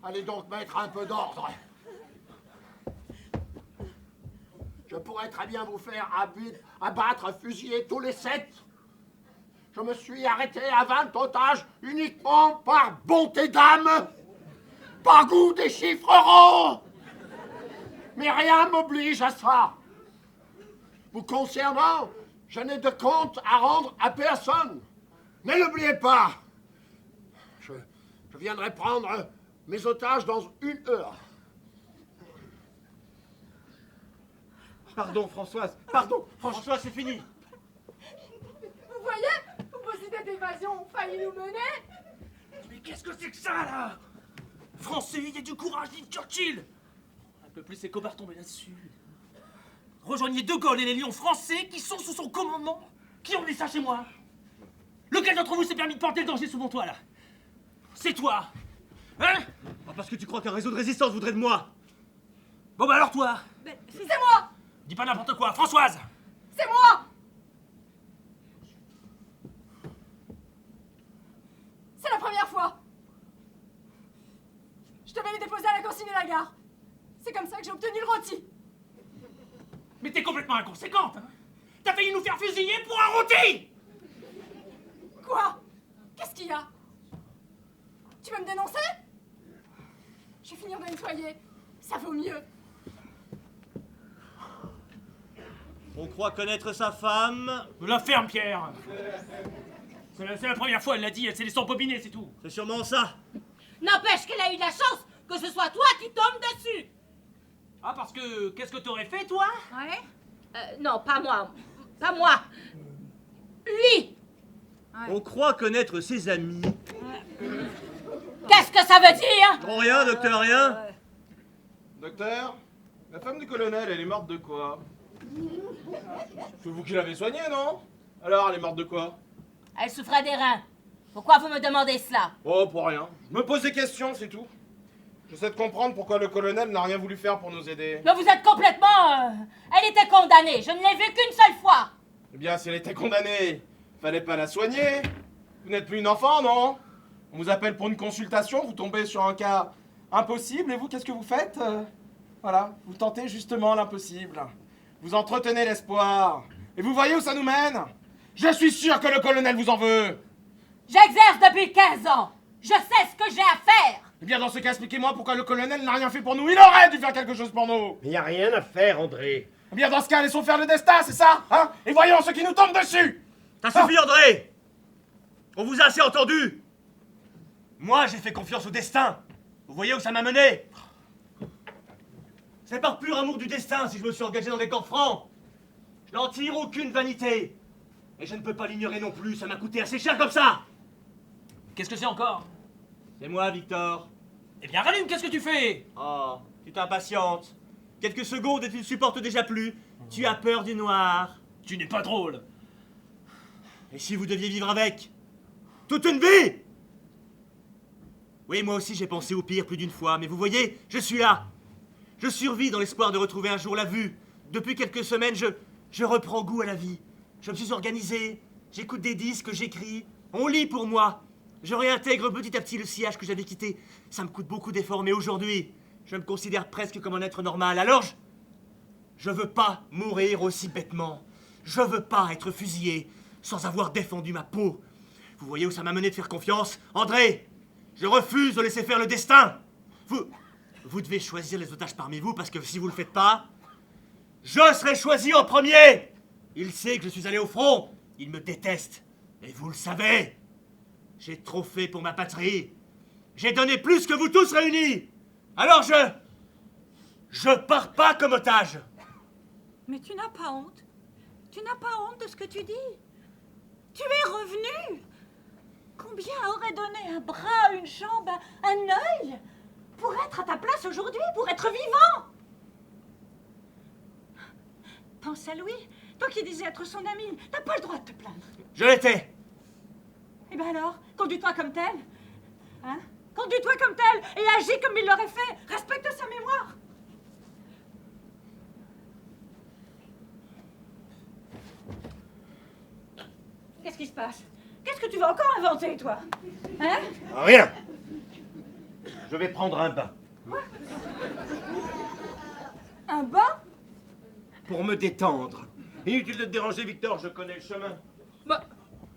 Allez donc mettre un peu d'ordre. Je pourrais très bien vous faire abattre, fusiller tous les 7. Je me suis arrêté à 20 otages uniquement par bonté d'âme, par goût des chiffres ronds. Mais rien m'oblige à ça. Vous concernant, je n'ai de compte à rendre à personne. Ne l'oubliez pas. Je viendrai prendre mes otages dans 1 heure. Pardon, Françoise. Pardon, Françoise, c'est fini. Vous voyez? Vos idées d'évasion ont failli nous mener! Mais qu'est-ce que c'est que ça, là? Français, il y a du courage, dit Churchill. Un peu plus, c'est Kaobar tombé là-dessus. Rejoignez De Gaulle et les lions français qui sont sous son commandement. Qui ont mis ça chez moi? Lequel d'entre vous s'est permis de porter le danger sous mon toit, là? C'est toi. Hein? Parce que tu crois qu'un réseau de résistance voudrait de moi. Bon bah alors toi. C'est moi! Dis pas n'importe quoi, Françoise. C'est moi! C'est la première fois! Je devais les déposer à la consigne de la gare. C'est comme ça que j'ai obtenu le rôti. Mais t'es complètement inconséquente, hein? T'as failli nous faire fusiller pour un rôti! Quoi? Qu'est-ce qu'il y a? Tu veux me dénoncer? Je vais finir de nettoyer. Ça vaut mieux. On croit connaître sa femme. La ferme, Pierre. C'est la première fois, elle l'a dit, elle s'est laissée embobiner, c'est tout. C'est sûrement ça. N'empêche qu'elle a eu la chance que ce soit toi qui tombe dessus. Ah, parce que, qu'est-ce que t'aurais fait, toi? Ouais. Non, pas moi. Pas moi. Lui. On croit connaître ses amis. Qu'est-ce que ça veut dire? Oh, rien, docteur, rien. Docteur, la femme du colonel, elle est morte de quoi? C'est vous qui l'avez soignée, non? Alors, elle est morte de quoi? Elle souffrait des reins. Pourquoi vous me demandez cela? Oh, pour rien. Je me pose des questions, c'est tout. J'essaie de comprendre pourquoi le colonel n'a rien voulu faire pour nous aider. Mais vous êtes complètement... Elle était condamnée. Je ne l'ai vue qu'une seule fois. Eh bien, si elle était condamnée, fallait pas la soigner. Vous n'êtes plus une enfant, non? On vous appelle pour une consultation, vous tombez sur un cas impossible, et vous, qu'est-ce que vous faites? Voilà, vous tentez justement l'impossible. Vous entretenez l'espoir. Et vous voyez où ça nous mène? Je suis sûr que le colonel vous en veut. J'exerce depuis 15 ans. Je sais ce que j'ai à faire. Eh bien, dans ce cas, expliquez-moi pourquoi le colonel n'a rien fait pour nous. Il aurait dû faire quelque chose pour nous. Il n'y a rien à faire, André. Eh bien, dans ce cas, laissons faire le destin, c'est ça, hein? Et voyons ce qui nous tombe dessus. Ça suffit, André! On vous a assez entendu! Moi, j'ai fait confiance au destin. Vous voyez où ça m'a mené? C'est par pur amour du destin si je me suis engagé dans des corps francs. Je n'en tire aucune vanité. Et je ne peux pas l'ignorer non plus, ça m'a coûté assez cher comme ça. Qu'est-ce que c'est encore? C'est moi, Victor. Eh bien, rallume, qu'est-ce que tu fais? Oh, tu t'impatientes. Quelques secondes et tu ne supportes déjà plus. Tu as peur du noir. Tu n'es pas drôle. Et si vous deviez vivre avec? Toute une vie? Oui, moi aussi j'ai pensé au pire plus d'une fois, mais vous voyez, je suis là. Je survis dans l'espoir de retrouver un jour la vue. Depuis quelques semaines, je reprends goût à la vie. Je me suis organisé, j'écoute des disques, j'écris, on lit pour moi. Je réintègre petit à petit le sillage que j'avais quitté. Ça me coûte beaucoup d'efforts, mais aujourd'hui, je me considère presque comme un être normal. Alors, je veux pas mourir aussi bêtement. Je veux pas être fusillé sans avoir défendu ma peau. Vous voyez où ça m'a mené de faire confiance? André, je refuse de laisser faire le destin. Vous devez choisir les otages parmi vous, parce que si vous le faites pas, je serai choisi en premier. Il sait que je suis allé au front. Il me déteste. Et vous le savez. J'ai trop fait pour ma patrie. J'ai donné plus que vous tous réunis. Alors je pars pas comme otage. Mais tu n'as pas honte? Tu n'as pas honte de ce que tu dis? Tu es revenu? Combien aurait donné un bras, une jambe, un œil pour être à ta place aujourd'hui, pour être vivant? Pense à Louis, toi qui disais être son ami, t'as pas le droit de te plaindre. Je l'étais. Eh ben alors, conduis-toi comme tel. Hein? Conduis-toi comme tel et agis comme il l'aurait fait. Respecte sa mémoire. Qu'est-ce qui se passe? Qu'est-ce que tu vas encore inventer, toi? Hein? Rien. Je vais prendre un bain. Un bain? Pour me détendre. Inutile de te déranger, Victor, je connais le chemin. Bah,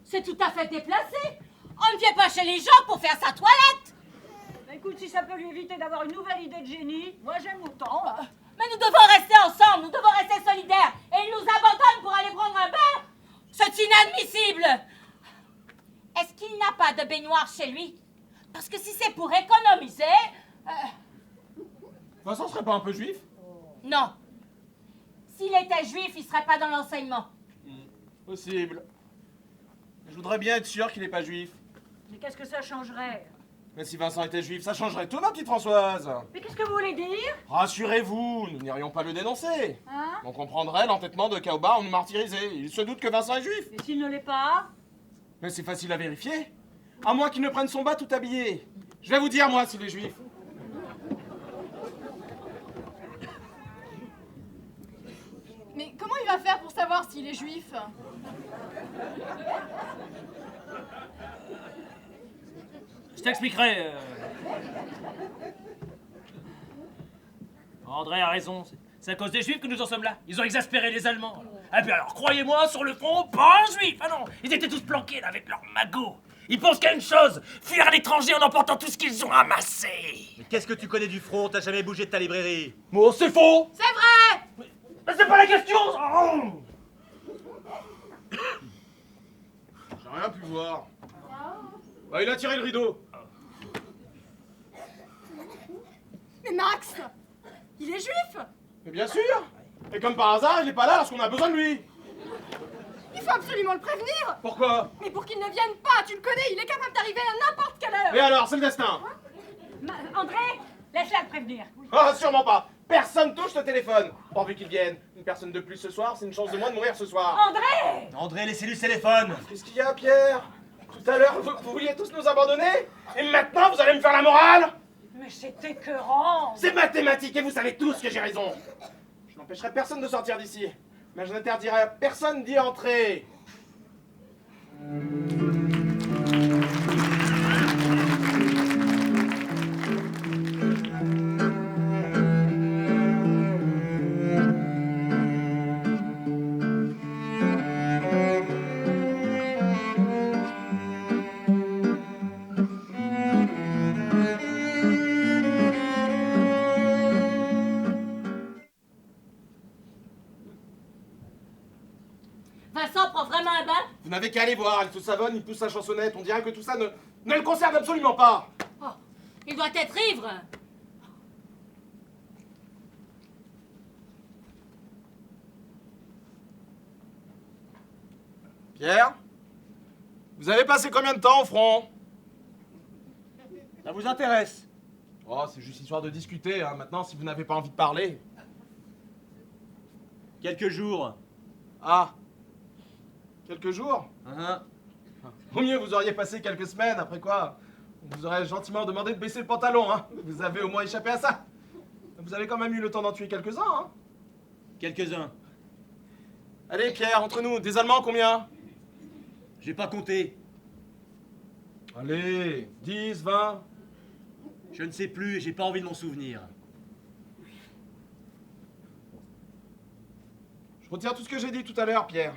c'est tout à fait déplacé. On ne vient pas chez les gens pour faire sa toilette. Écoute, si ça peut lui éviter d'avoir une nouvelle idée de génie, moi j'aime autant. Mais nous devons rester ensemble, nous devons rester solidaires. Et il nous abandonne pour aller prendre un bain. C'est inadmissible. Est-ce qu'il n'a pas de baignoire chez lui? Parce que si c'est pour économiser... Vincent serait pas un peu juif? Non. S'il était juif, il serait pas dans l'enseignement. Possible. Je voudrais bien être sûr qu'il n'est pas juif. Mais qu'est-ce que ça changerait? Mais si Vincent était juif, ça changerait tout, ma petite Françoise. Mais qu'est-ce que vous voulez dire? Rassurez-vous, nous n'irions pas le dénoncer. Hein? On comprendrait l'entêtement de Kaoba en nous martyriser. Il se doute que Vincent est juif. Et s'il ne l'est pas? Mais c'est facile à vérifier. À moins qu'il ne prenne son bas tout habillé. Je vais vous dire, moi, s'il est juif. Mais comment il va faire pour savoir s'il est juif? Je t'expliquerai. André a raison. C'est à cause des Juifs que nous en sommes là. Ils ont exaspéré les Allemands. Et puis alors, croyez-moi, sur le front, pas un Juif. Ah non, ils étaient tous planqués là avec leurs magots. Ils pensent qu'à une chose, fuir à l'étranger en emportant tout ce qu'ils ont amassé. Mais qu'est-ce que tu connais du front? T'as jamais bougé de ta librairie. Oh, c'est faux! C'est vrai! Mais c'est pas la question. Oh. J'ai rien pu voir. Bah, il a tiré le rideau. Mais Max, il est juif? Mais bien sûr! Et comme par hasard, il est pas là lorsqu'on a besoin de lui. Il faut absolument le prévenir. Pourquoi? Mais pour qu'il ne vienne pas, tu le connais, il est capable d'arriver à n'importe quelle heure. Et alors, c'est le destin. André, laisse-la le prévenir. Ah, sûrement pas. Personne touche le téléphone. Pourvu qu'il vienne. Une personne de plus ce soir, c'est une chance de moins de mourir ce soir. André! André, laissez-lui le téléphone. Qu'est-ce qu'il y a, Pierre? Tout à l'heure, vous vouliez tous nous abandonner? Et maintenant, vous allez me faire la morale? Mais c'est écœurant. C'est mathématique et vous savez tous que j'ai raison. Je n'empêcherai personne de sortir d'ici. mais je n'interdirai à personne d'y entrer. Vincent prend vraiment un bain? Vous n'avez qu'à aller voir, il se savonne, il pousse sa chansonnette, on dirait que tout ça ne le concerne absolument pas. Oh, il doit être ivre. Pierre, vous avez passé combien de temps au front? Ça vous intéresse? Oh, c'est juste histoire de discuter, hein. Maintenant, si vous n'avez pas envie de parler. Quelques jours. Ah, quelques jours? Hein? Au mieux, vous auriez passé quelques semaines, après quoi on vous aurait gentiment demandé de baisser le pantalon, hein. Vous avez au moins échappé à ça. Vous avez quand même eu le temps d'en tuer quelques-uns, hein. Quelques-uns. Allez, Pierre, entre nous, des Allemands, combien? J'ai pas compté. Allez, 10, 20. Je ne sais plus et j'ai pas envie de m'en souvenir. Je retiens tout ce que j'ai dit tout à l'heure, Pierre.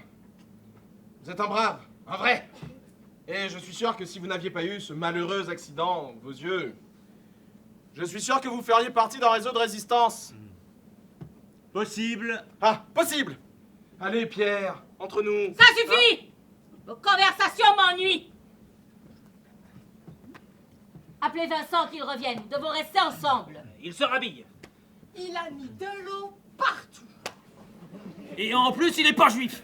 Vous êtes un brave, un vrai. Et je suis sûr que si vous n'aviez pas eu ce malheureux accident, vos yeux, je suis sûr que vous feriez partie d'un réseau de résistance. Possible. Ah, possible. Allez, Pierre, entre nous. Ça suffit! Vos conversations m'ennuient. Appelez Vincent qu'il revienne. Nous devons rester ensemble. Il se rhabille. Il a mis de l'eau partout. Et en plus, il est pas juif.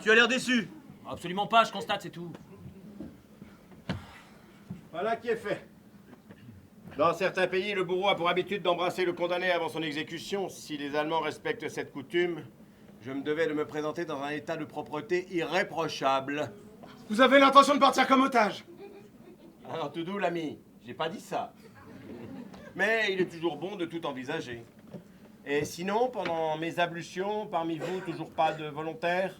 Tu as l'air déçu. Absolument pas, je constate, c'est tout. Voilà qui est fait. Dans certains pays, le bourreau a pour habitude d'embrasser le condamné avant son exécution. Si les Allemands respectent cette coutume, je me devais de me présenter dans un état de propreté irréprochable. Vous avez l'intention de partir comme otage? Alors, tout doux, l'ami, j'ai pas dit ça. Mais il est toujours bon de tout envisager. Et sinon, pendant mes ablutions, parmi vous, toujours pas de volontaires?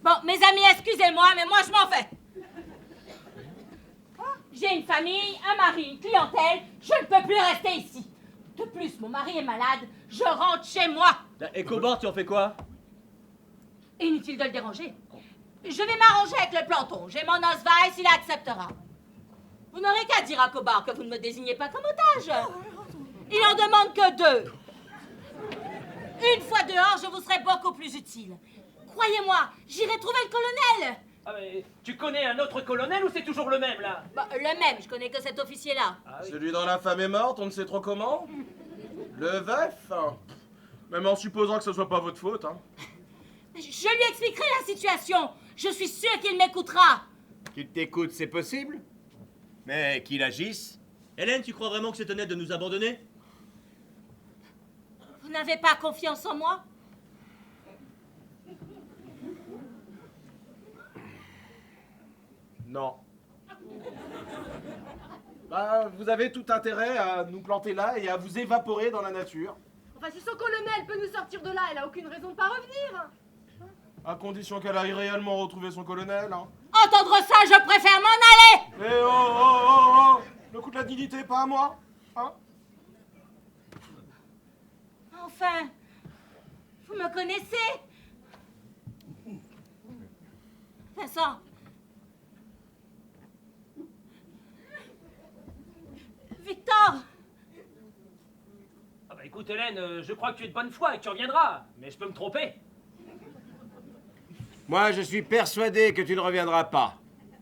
Bon, mes amis, excusez-moi, mais moi je m'en vais. J'ai une famille, un mari, une clientèle, je ne peux plus rester ici. De plus, mon mari est malade, je rentre chez moi. Et Cobord, tu en fais quoi? Inutile de le déranger. Je vais m'arranger avec le planton, j'ai mon Osweiss, il acceptera. Vous n'aurez qu'à dire à Cobard que vous ne me désignez pas comme otage. Il en demande que 2. Une fois dehors, je vous serai beaucoup plus utile. Croyez-moi, j'irai trouver le colonel. Ah mais tu connais un autre colonel ou c'est toujours le même là? Bah, le même, je connais que cet officier-là. Ah oui. Celui dont la femme est morte, on ne sait trop comment. Le veuf, hein. Même en supposant que ce soit pas votre faute, hein. Je lui expliquerai la situation. Je suis sûre qu'il m'écoutera. Qu'il t'écoute, c'est possible. Mais qu'il agisse. Hélène, tu crois vraiment que c'est honnête de nous abandonner? Vous n'avez pas confiance en moi? Non. Bah, vous avez tout intérêt à nous planter là et à vous évaporer dans la nature. Enfin, si son colonel peut nous sortir de là, elle a aucune raison de pas revenir. À condition qu'elle aille réellement retrouver son colonel, hein. Entendre ça, je préfère m'en aller. Eh oh, oh, oh, oh. Le coup de la dignité, pas à moi, hein. Enfin, vous me connaissez? Vincent. Victor. Ah bah écoute Hélène, je crois que tu es de bonne foi et que tu reviendras. Mais je peux me tromper. Moi, je suis persuadé que tu ne reviendras pas.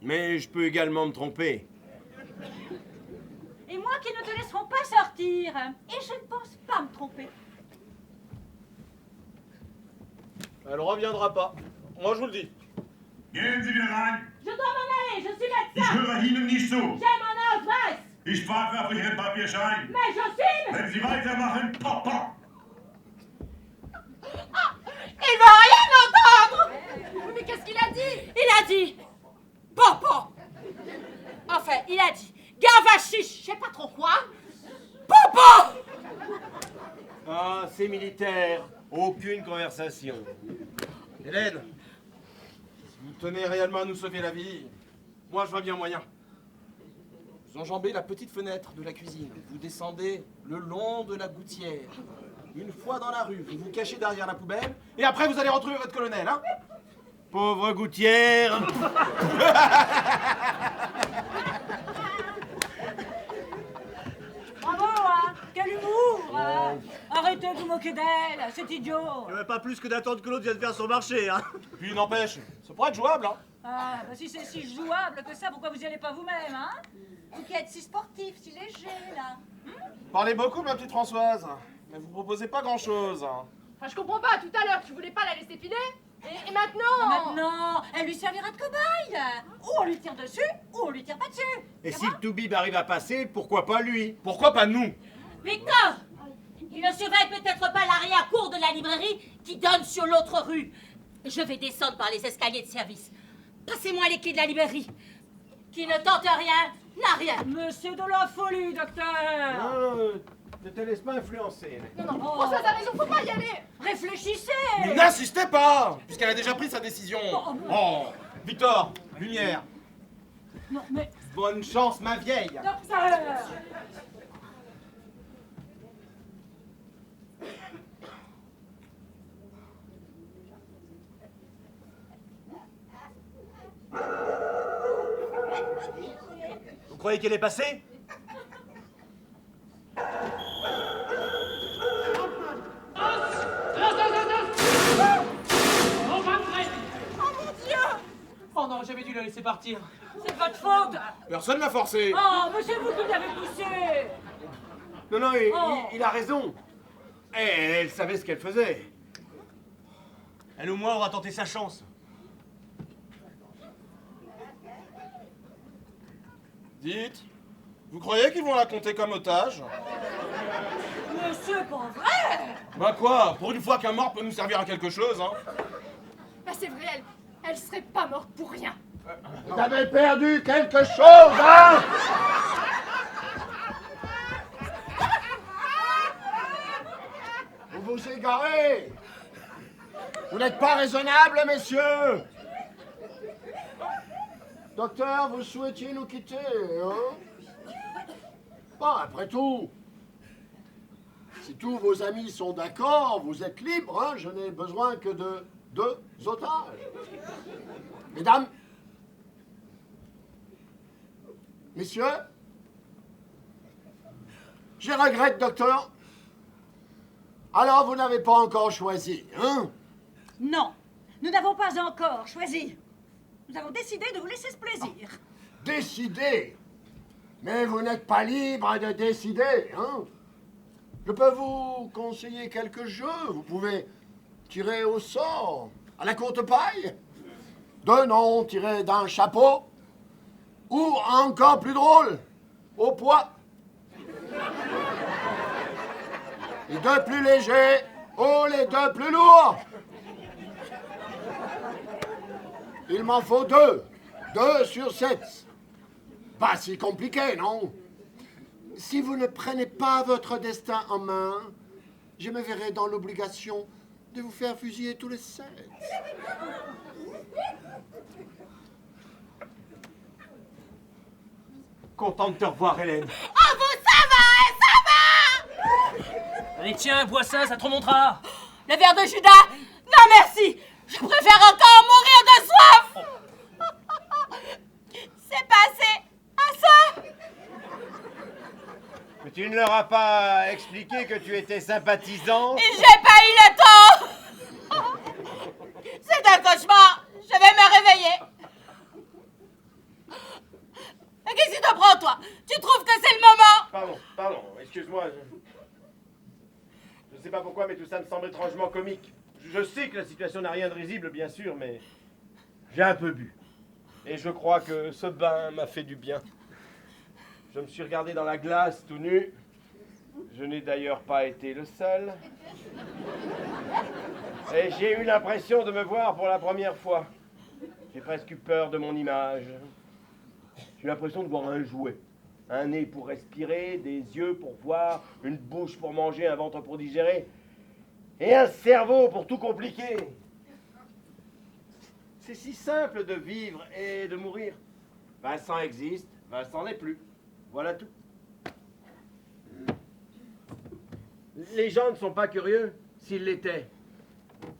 Mais je peux également me tromper. Et moi qui ne te laisseront pas sortir. Et je ne pense pas me tromper. Elle reviendra pas. Moi, je vous le dis. Gehen Sie wieder rein. Je dois m'en aller, je suis Ich médecin. höre Ihnen nicht zu. J'ai mon Ausweis. Ich warte auf Ihren Papierschein. Mais je suis... Wenn Sie weitermachen, pop, pop. Il va rien entendre. Mais qu'est-ce qu'il a dit? Il a dit... Popo. Enfin, il a dit... Gavachiche, je sais pas trop quoi. Popo. Ah, c'est militaire. Aucune conversation. Hélène, si vous tenez réellement à nous sauver la vie, moi je vois bien moyen. Vous enjambez la petite fenêtre de la cuisine, vous descendez le long de la gouttière. Une fois dans la rue, vous vous cachez derrière la poubelle, et après vous allez retrouver votre colonel, hein? Pauvre gouttière. Bravo, hein. Quel humour, hein. Arrêtez de vous moquer d'elle, c'est idiot. Il n'y aurait pas plus que d'attendre que l'autre vienne faire son marché, hein. Puis n'empêche, ça pourrait être jouable, hein? Ah, bah si c'est si jouable que ça, pourquoi vous y allez pas vous-même, hein? Vous qui êtes si sportif, si léger, là. Parlez beaucoup, ma petite Françoise, mais vous proposez pas grand-chose. Enfin, je comprends pas, tout à l'heure, tu voulais pas la laisser filer et maintenant Maintenant, elle lui servira de cobaye. Ou on lui tire dessus, ou on lui tire pas dessus. Et si le Toubib arrive à passer, pourquoi pas lui? Pourquoi pas nous? Victor! Il ne surveille peut-être pas l'arrière-cour de la librairie qui donne sur l'autre rue. Je vais descendre par les escaliers de service. Passez-moi les clés de la librairie. Qui ne tente rien, n'a rien. Mais c'est de la folie, docteur. Ne te laisse pas influencer. Non, Françoise a raison, faut pas y aller. Réfléchissez. Mais n'insistez pas, puisqu'elle a déjà pris sa décision. Oh, Victor, lumière. Non, mais... Bonne chance, ma vieille. Docteur. Vous croyez qu'elle est passée? Oh non, j'avais dû la laisser partir. C'est votre faute. Personne l'a forcé. Oh, mais c'est vous qui l'avez poussé. Non, Oh. il a raison. Elle savait ce qu'elle faisait. Elle ou moi, on va tenter sa chance. Dites, vous croyez qu'ils vont la compter comme otage? Mais c'est pas vrai. Bah quoi, pour une fois qu'un mort peut nous servir à quelque chose, hein? Bah c'est vrai, elle serait pas morte pour rien. Vous avez perdu quelque chose, hein? Vous vous égarez. Vous n'êtes pas raisonnable, messieurs. Docteur, vous souhaitiez nous quitter, hein? Bon, après tout, si tous vos amis sont d'accord, vous êtes libres, hein? Je n'ai besoin que de 2 otages. Mesdames, messieurs, je regrette, docteur. Alors, vous n'avez pas encore choisi, hein? Non, nous n'avons pas encore choisi. Nous avons décidé de vous laisser ce plaisir. Décider. Mais vous n'êtes pas libre de décider, hein? Je peux vous conseiller quelques jeux. Vous pouvez tirer au sort, à la courte paille, 2 noms tirés d'un chapeau, ou encore plus drôle, au poids. Les 2 plus légers, ou les 2 plus lourds. Il m'en faut 2. 2 sur 7. Pas si compliqué, non? Si vous ne prenez pas votre destin en main, je me verrai dans l'obligation de vous faire fusiller tous les 7. Content de te revoir, Hélène. Oh, vous, ça va. Allez, tiens, bois ça te remontera. Le verre de Judas? Non, merci. Je préfère encore mourir de soif. C'est passé à ça. Mais tu ne leur as pas expliqué que tu étais sympathisant? Et j'ai pas eu le temps. C'est un cauchemar. Je vais me réveiller. Mais qu'est-ce qui te prend, toi? Tu trouves que c'est le moment? Pardon, excuse-moi. Je ne sais pas pourquoi, mais tout ça me semble étrangement comique. Je sais que la situation n'a rien de risible, bien sûr, mais j'ai un peu bu. Et je crois que ce bain m'a fait du bien. Je me suis regardé dans la glace tout nu. Je n'ai d'ailleurs pas été le seul. Et j'ai eu l'impression de me voir pour la première fois. J'ai presque eu peur de mon image. J'ai eu l'impression de voir un jouet. Un nez pour respirer, des yeux pour voir, une bouche pour manger, un ventre pour digérer, et un cerveau pour tout compliquer. C'est si simple de vivre et de mourir. Vincent existe, Vincent n'est plus. Voilà tout. Les gens ne sont pas curieux. S'ils l'étaient,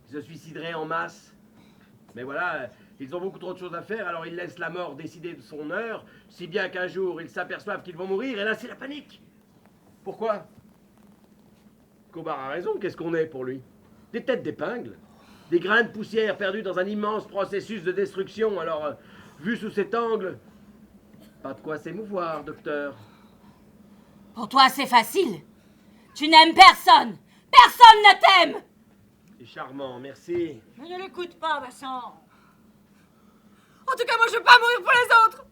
ils se suicideraient en masse. Mais voilà, ils ont beaucoup trop de choses à faire, alors ils laissent la mort décider de son heure, si bien qu'un jour ils s'aperçoivent qu'ils vont mourir, et là c'est la panique. Pourquoi? Cobard a raison, qu'est-ce qu'on est pour lui? Des têtes d'épingle, des grains de poussière perdus dans un immense processus de destruction, alors, vu sous cet angle, pas de quoi s'émouvoir, docteur. Pour toi, c'est facile. Tu n'aimes personne. Personne ne t'aime. C'est charmant, merci. Mais ne l'écoute pas, Vincent. En tout cas, moi, je veux pas mourir pour les autres.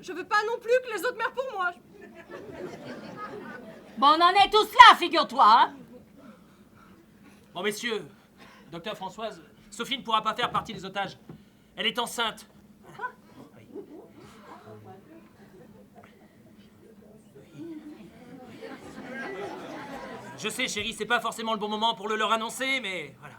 Je veux pas non plus que les autres meurent pour moi. Bon, on en est tous là, figure-toi, hein. Bon, messieurs, docteur Françoise, Sophie ne pourra pas faire partie des otages. Elle est enceinte. Oui. Je sais, chérie, c'est pas forcément le bon moment pour le leur annoncer, mais voilà.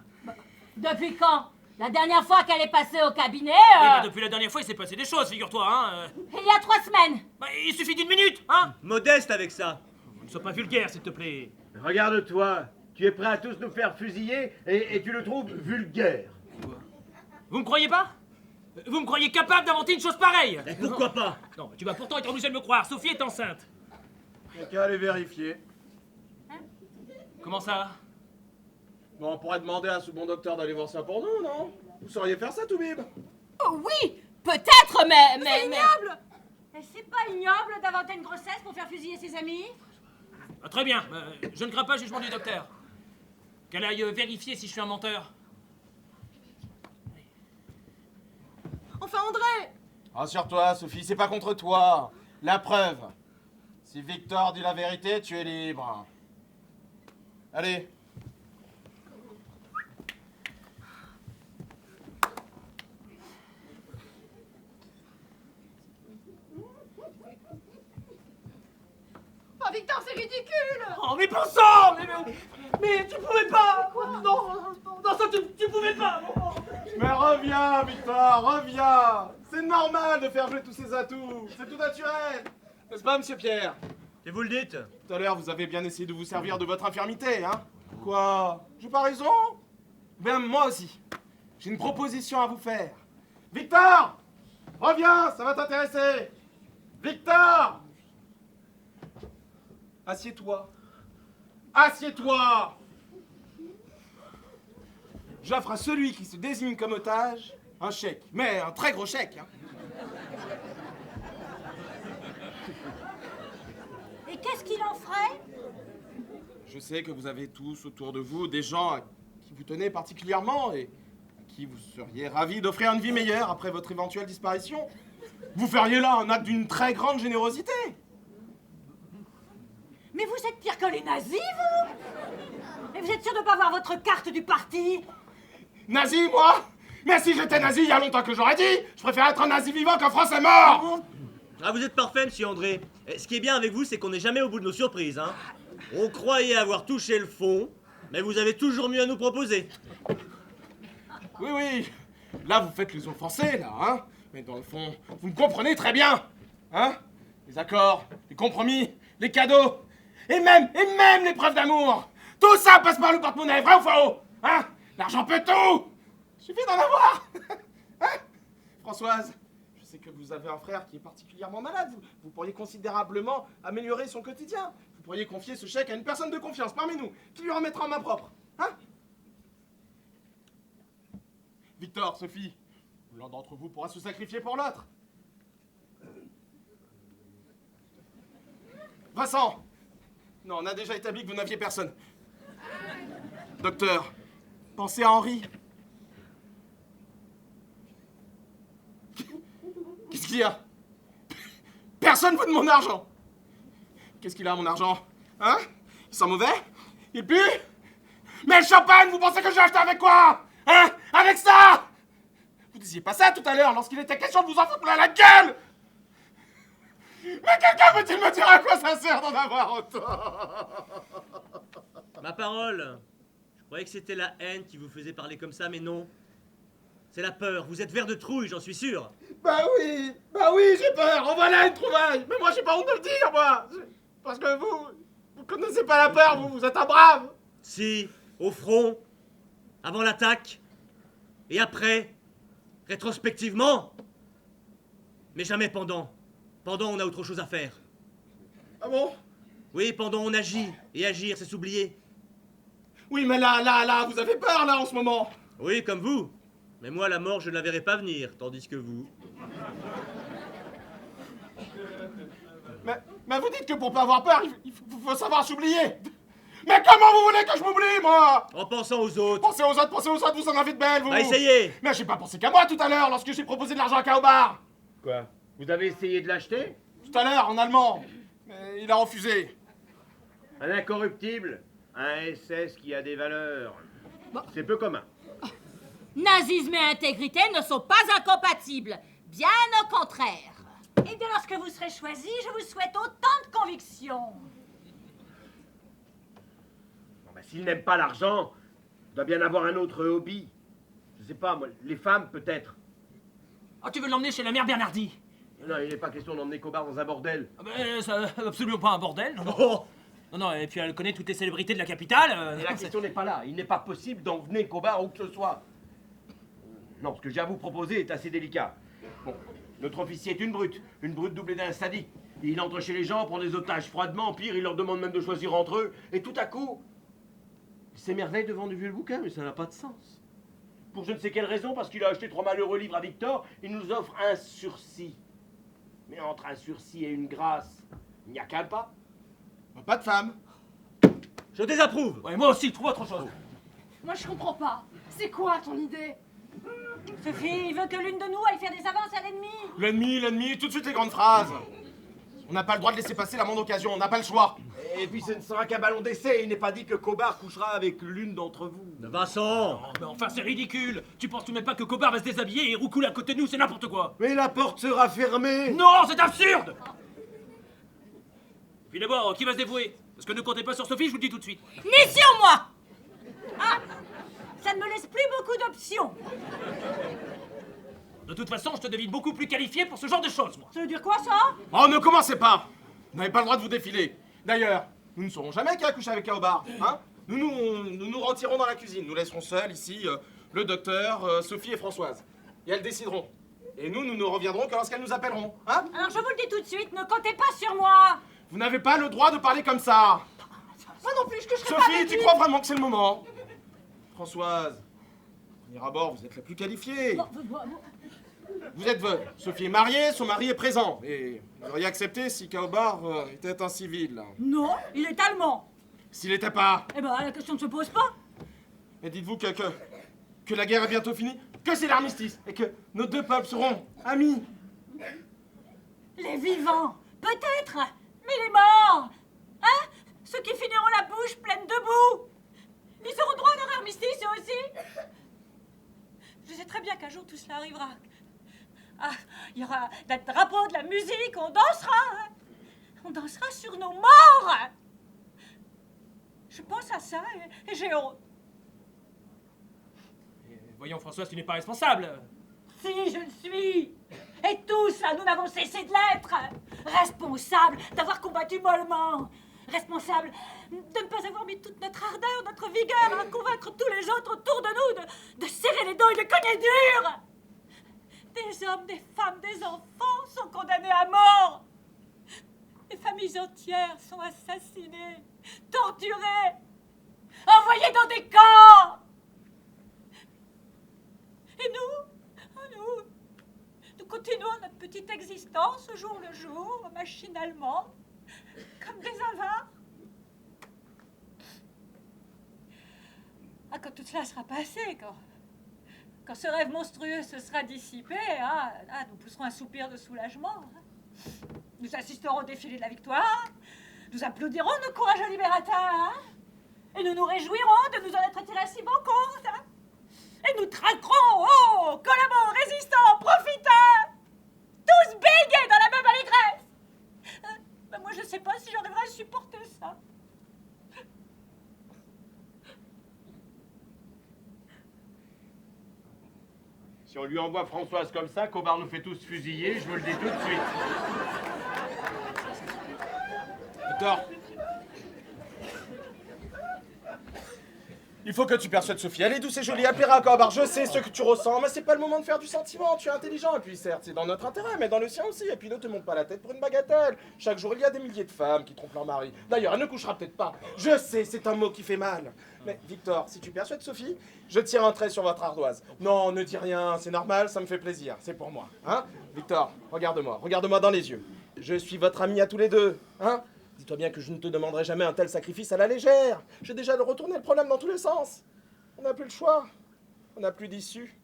Depuis quand? La dernière fois qu'elle est passée au cabinet, Oui, bah, depuis la dernière fois, il s'est passé des choses, figure-toi, hein. Il y a 3 semaines. Bah, il suffit d'une minute, hein. Modeste avec ça. Ne sois pas vulgaire, s'il te plaît. Regarde-toi, tu es prêt à tous nous faire fusiller et tu le trouves vulgaire. Vous me croyez pas? Vous me croyez capable d'inventer une chose pareille? Et pourquoi pas? Non, tu vas pourtant être obligé de me croire. Sophie est enceinte. Il n'y a qu'à aller vérifier. Comment ça? Bon, on pourrait demander à ce bon docteur d'aller voir ça pour nous, non? Vous sauriez faire ça, Toubib? Oh oui, peut-être, mais... C'est ignoble. Et c'est pas ignoble d'inventer une grossesse pour faire fusiller ses amis? Ah, très bien, je ne crains pas le jugement du docteur. Qu'elle aille vérifier si je suis un menteur. Enfin, André. Rassure-toi, Sophie, c'est pas contre toi. La preuve. Si Victor dit la vérité, tu es libre. Allez. Oh, Victor, c'est ridicule. Oh, mais bon sang! Mais tu pouvais pas! Quoi? Non, ça, tu pouvais pas! Non. Mais reviens, Victor, reviens. C'est normal de faire jouer tous ces atouts. C'est tout naturel. N'est-ce pas, monsieur Pierre? Et vous le dites? Tout à l'heure, vous avez bien essayé de vous servir de votre infirmité, hein? Quoi? J'ai pas raison? Ben, moi aussi. J'ai une proposition à vous faire. Victor! Reviens, ça va t'intéresser. Victor! Assieds-toi. Assieds-toi! J'offre à celui qui se désigne comme otage un chèque. Mais un très gros chèque, hein? Et qu'est-ce qu'il en ferait? Je sais que vous avez tous autour de vous des gens à qui vous tenez particulièrement et à qui vous seriez ravis d'offrir une vie meilleure après votre éventuelle disparition. Vous feriez là un acte d'une très grande générosité. Mais vous êtes pire que les nazis, vous? Et vous êtes sûr de ne pas avoir votre carte du parti? Nazi, moi? Mais si j'étais nazi, il y a longtemps que j'aurais dit. Je préfère être un nazi vivant qu'un Français mort. Ah, vous êtes parfait, monsieur André. Et ce qui est bien avec vous, c'est qu'on n'est jamais au bout de nos surprises, hein. On croyait avoir touché le fond, mais vous avez toujours mieux à nous proposer. Oui, oui. Là, vous faites les offensés, là, hein. Mais dans le fond, vous me comprenez très bien. Hein? Les accords, les compromis, les cadeaux, et même les preuves d'amour. Tout ça passe par le porte-monnaie, vrai ou faux? Hein? L'argent peut tout. Suffit d'en avoir. Hein? Françoise, je sais que vous avez un frère qui est particulièrement malade. Vous pourriez considérablement améliorer son quotidien. Vous pourriez confier ce chèque à une personne de confiance parmi nous, qui lui remettra en main propre. Hein? Victor, Sophie, l'un d'entre vous pourra se sacrifier pour l'autre. Vincent! Non, on a déjà établi que vous n'aviez personne. Docteur, pensez à Henri. Qu'est-ce qu'il y a? Personne veut de mon argent. Qu'est-ce qu'il a, mon argent? Hein? Il sent mauvais? Il pue? Mais le champagne, vous pensez que j'ai acheté avec quoi? Hein? Avec ça? Vous disiez pas ça tout à l'heure lorsqu'il était question de vous en foutre plein la gueule. Mais quelqu'un peut-il me dire à quoi ça sert d'en avoir autant? Ma parole. Je croyais que c'était la haine qui vous faisait parler comme ça, mais non. C'est la peur. Vous êtes vert de trouille, j'en suis sûr. Bah oui, j'ai peur. En voilà une trouvaille. Mais moi, j'ai pas honte de le dire, moi. Parce que vous connaissez pas la peur, vous êtes un brave. Si, au front, avant l'attaque, et après, rétrospectivement. Mais jamais pendant. Pendant, on a autre chose à faire. Ah bon? Oui, pendant, on agit. Et agir, c'est s'oublier. Oui, mais là, vous avez peur, là, en ce moment. Oui, comme vous. Mais moi, la mort, je ne la verrai pas venir, tandis que vous... Mais vous dites que pour pas avoir peur, il faut savoir s'oublier. Mais comment vous voulez que je m'oublie, moi? En pensant aux autres. Pensez aux autres, vous en avez de belles, vous. Bah, essayez. Mais j'ai pas pensé qu'à moi tout à l'heure, lorsque j'ai proposé de l'argent à Kaobar. Quoi? Vous avez essayé de l'acheter? Tout à l'heure, en allemand. Mais il a refusé. Un incorruptible, un SS qui a des valeurs. C'est peu commun. Nazisme et intégrité ne sont pas incompatibles. Bien au contraire. Et dès lors que vous serez choisi, je vous souhaite autant de conviction. Bon, bah, s'il n'aime pas l'argent, il doit bien avoir un autre hobby. Je sais pas, moi, les femmes peut-être. Ah, tu veux l'emmener chez la mère Bernardi? Non, il n'est pas question d'emmener Cobar dans un bordel. Ah ben, c'est absolument pas un bordel. Non. Oh. Non, et puis elle connaît toutes les célébrités de la capitale. Et la question n'est pas là. Il n'est pas possible d'emmener Cobar où que ce soit. Non, ce que j'ai à vous proposer est assez délicat. Bon, notre officier est une brute doublée d'un sadique. Il entre chez les gens, prend des otages froidement, pire, il leur demande même de choisir entre eux, et tout à coup, il s'émerveille devant du vieux bouquin, mais ça n'a pas de sens. Pour je ne sais quelle raison, parce qu'il a acheté 3 malheureux livres à Victor, il nous offre un sursis. Mais entre un sursis et une grâce, il n'y a qu'un pas. Pas de femme. Je désapprouve. Ouais, moi aussi, trouve autre chose. Moi, je comprends pas. C'est quoi ton idée? Sophie, il veut que l'une de nous aille faire des avances à l'ennemi. L'ennemi, tout de suite les grandes phrases. On n'a pas le droit de laisser passer la moindre occasion, on n'a pas le choix. Et puis ce ne sera qu'un ballon d'essai, il n'est pas dit que Cobar couchera avec l'une d'entre vous. Vincent. Oh, mais enfin, c'est ridicule. Tu penses tout de même pas que Cobar va se déshabiller et roucouler à côté de nous, c'est n'importe quoi. Mais la porte sera fermée. Non, c'est absurde. Puis d'abord, qui va se dévouer? Parce que ne comptez pas sur Sophie, je vous le dis tout de suite. Ni sur moi. Ah, ça ne me laisse plus beaucoup d'options. De toute façon, je te devine beaucoup plus qualifié pour ce genre de choses, moi. Ça veut dire quoi, ça? Oh, ne commencez pas. Vous n'avez pas le droit de vous défiler. D'ailleurs, nous ne saurons jamais qui a couché avec Kaobar, hein? Nous retirons dans la cuisine. Nous laisserons seuls ici le docteur, Sophie et Françoise. Et elles décideront. Et nous ne reviendrons que lorsqu'elles nous appelleront, hein? Alors je vous le dis tout de suite, ne comptez pas sur moi. Vous n'avez pas le droit de parler comme ça. Moi non plus, je coucherai pas Sophie, avec tu lui. crois vraiment que c'est le moment? Françoise, premier abord, vous êtes la plus qualifiée. Vous êtes veuve. Sophie est mariée, son mari est présent. Et vous auriez accepté si Kaobar était un civil. Non, il est allemand. S'il n'était pas. Eh ben, la question ne se pose pas. Et dites-vous que la guerre est bientôt finie, que c'est l'armistice, et que nos deux peuples seront amis. Les vivants, peut-être, mais les morts, hein? Ceux qui finiront la bouche pleine de boue, ils auront droit à leur armistice eux aussi. Je sais très bien qu'un jour tout cela arrivera. Ah, il y aura des drapeaux, de la musique, on dansera. Hein? On dansera sur nos morts. Je pense à ça et j'ai honte. Voyons, Françoise, tu n'es pas responsable. Si, je le suis. Et tous, là, nous n'avons cessé de l'être. Responsables d'avoir combattu mollement. Responsables de ne pas avoir mis toute notre ardeur, notre vigueur à convaincre tous les autres autour de nous de serrer les dents et de cogner dur. Des hommes, des femmes, des enfants sont condamnés à mort. Des familles entières sont assassinées, torturées, envoyées dans des camps. Et nous continuons notre petite existence au jour le jour, machinalement, comme des avares. Ah, quand tout cela sera passé, quand ce rêve monstrueux se sera dissipé, là, nous pousserons un soupir de soulagement. Nous assisterons au défilé de la victoire, nous applaudirons nos courageux libérateurs, et nous nous réjouirons de nous en être tirés si bon compte. et nous traquerons, oh, collabos, résistants, profiteurs, tous baignés dans la même allégresse. Ben moi, je sais pas si j'arriverai à supporter ça. Si on lui envoie Françoise comme ça, Cobard nous fait tous fusiller, je vous le dis tout de suite. Victor. Il faut que tu persuades Sophie. Elle est douce et jolie, elle plaira à Cobard. Je sais ce que tu ressens, mais c'est pas le moment de faire du sentiment. Tu es intelligent, et puis certes, c'est dans notre intérêt, mais dans le sien aussi. Et puis ne te monte pas la tête pour une bagatelle. Chaque jour, il y a des milliers de femmes qui trompent leur mari. D'ailleurs, elle ne couchera peut-être pas. Je sais, c'est un mot qui fait mal. Mais Victor, si tu persuades Sophie, je tire un trait sur votre ardoise. Non, ne dis rien, c'est normal, ça me fait plaisir. C'est pour moi. Hein? Victor, regarde-moi dans les yeux. Je suis votre ami à tous les deux. Hein? Dis-toi bien que je ne te demanderai jamais un tel sacrifice à la légère. J'ai déjà retourné le problème dans tous les sens. On n'a plus le choix. On n'a plus d'issue.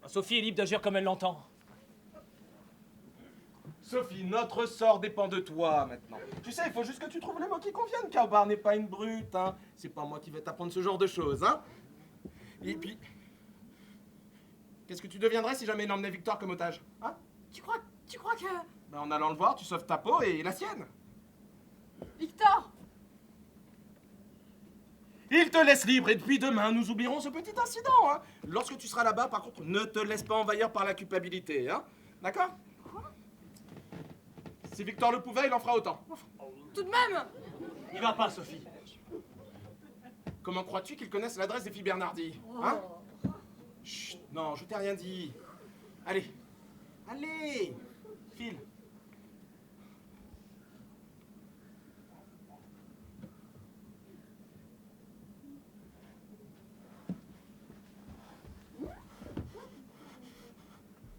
Sophie est libre d'agir comme elle l'entend. Sophie, notre sort dépend de toi maintenant. Tu sais, il faut juste que tu trouves les mots qui conviennent. Cobard n'est pas une brute, hein. C'est pas moi qui vais t'apprendre ce genre de choses, hein. Et puis... Qu'est-ce que tu deviendrais si jamais il emmenait Victor comme otage, hein? Tu crois que... Ben, en allant le voir, tu sauves ta peau et la sienne. Victor! Il te laisse libre et depuis demain, nous oublierons ce petit incident, hein. Lorsque tu seras là-bas, par contre, ne te laisse pas envahir par la culpabilité, hein. D'accord? Si Victor le pouvait, il en fera autant. Tout de même! Il va pas, Sophie. Comment crois-tu qu'ils connaissent l'adresse des filles Bernardi, hein? Chut, non, je t'ai rien dit. Allez, file.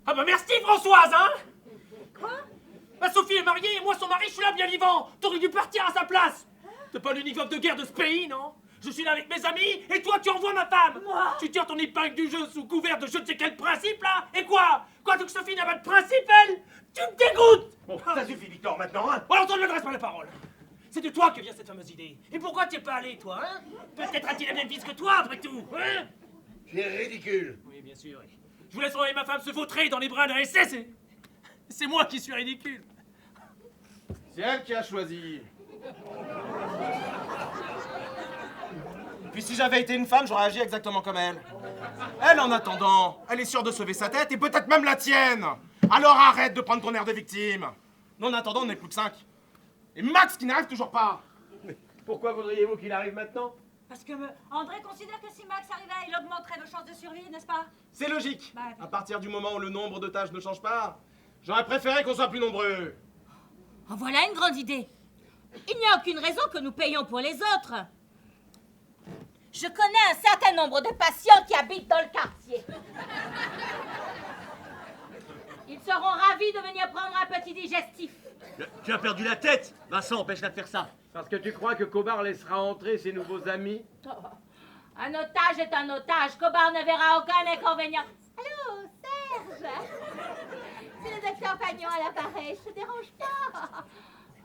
Ah bah merci Françoise, hein? Quoi? Bah Sophie est mariée et moi son mari, je suis là bien vivant. T'aurais dû partir à sa place. T'es pas l'uniforme de guerre de ce pays, non? Je suis là avec mes amis et toi tu envoies ma femme. Moi? Tu tires ton épingle du jeu sous couvert de je ne sais quel principe là. Et quoi? Quoi, donc Sophie n'a pas de principe, elle? Tu me dégoûtes. Bon, ça suffit, Victor, maintenant, hein? Alors on ne m'adresse pas la parole. C'est de toi que vient cette fameuse idée. Et pourquoi t'y es pas allé, toi, hein? Peut-être a-t-il la même fils que toi, après tout, hein? Tu es ridicule. Oui, bien sûr. Oui. Je vous laisse envoyer ma femme se vautrer dans les bras d'un SS et... C'est moi qui suis ridicule. C'est elle qui a choisi. Puis si j'avais été une femme, j'aurais agi exactement comme elle. Elle, en attendant, elle est sûre de sauver sa tête et peut-être même la tienne. Alors arrête de prendre ton air de victime. Nous, en attendant, on n'est plus que 5. Et Max qui n'arrive toujours pas. Mais pourquoi voudriez-vous qu'il arrive maintenant? Parce que André considère que si Max arrivait, il augmenterait nos chances de survie, n'est-ce pas? C'est logique. Bah, À partir du moment où le nombre de tâches ne change pas, j'aurais préféré qu'on soit plus nombreux. En voilà une grande idée. Il n'y a aucune raison que nous payions pour les autres. Je connais un certain nombre de patients qui habitent dans le quartier. Ils seront ravis de venir prendre un petit digestif. Tu as perdu la tête. Vincent, empêche-la de faire ça. Parce que tu crois que Cobard laissera entrer ses nouveaux amis? Un otage est un otage. Cobard ne verra aucun inconvénient. Allô, Serge? C'est le docteur Pagnon à l'appareil. Je te dérange pas.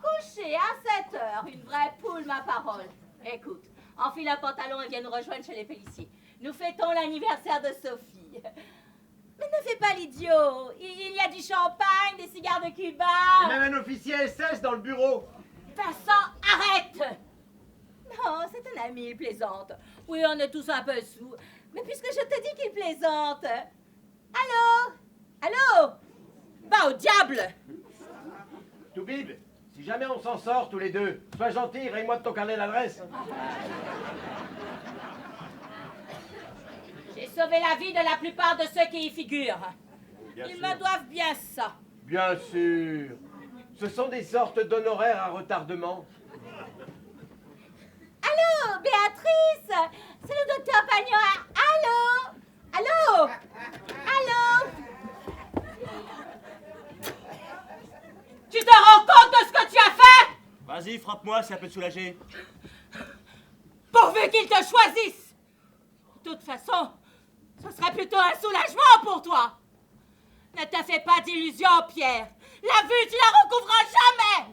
Couché à 7 heures. Une vraie poule, ma parole. Écoute, enfile un pantalon et viens nous rejoindre chez les Pelliciers. Nous fêtons l'anniversaire de Sophie. Mais ne fais pas l'idiot. Il y a du champagne, des cigares de Cuba. Et même un officier SS dans le bureau. Vincent, arrête! Non, c'est un ami, il plaisante. Oui, on est tous un peu sous. Mais puisque je te dis qu'il plaisante... Allô? Allô? Va au diable! Toubib, si jamais on s'en sort tous les deux, sois gentil, raye-moi de ton carnet d'adresse. J'ai sauvé la vie de la plupart de ceux qui y figurent. Bien Ils sûr. me doivent bien ça. Bien sûr. Ce sont des sortes d'honoraires à retardement. Allô, Béatrice? C'est le docteur Pagnon. Allô? Allô? Allô? Tu te rends compte de ce que tu as fait? Vas-y, frappe-moi, ça peut te soulager. Pourvu qu'il te choisisse! De toute façon, ce serait plutôt un soulagement pour toi. Ne te fais pas d'illusions, Pierre. La vue, tu la recouvreras jamais.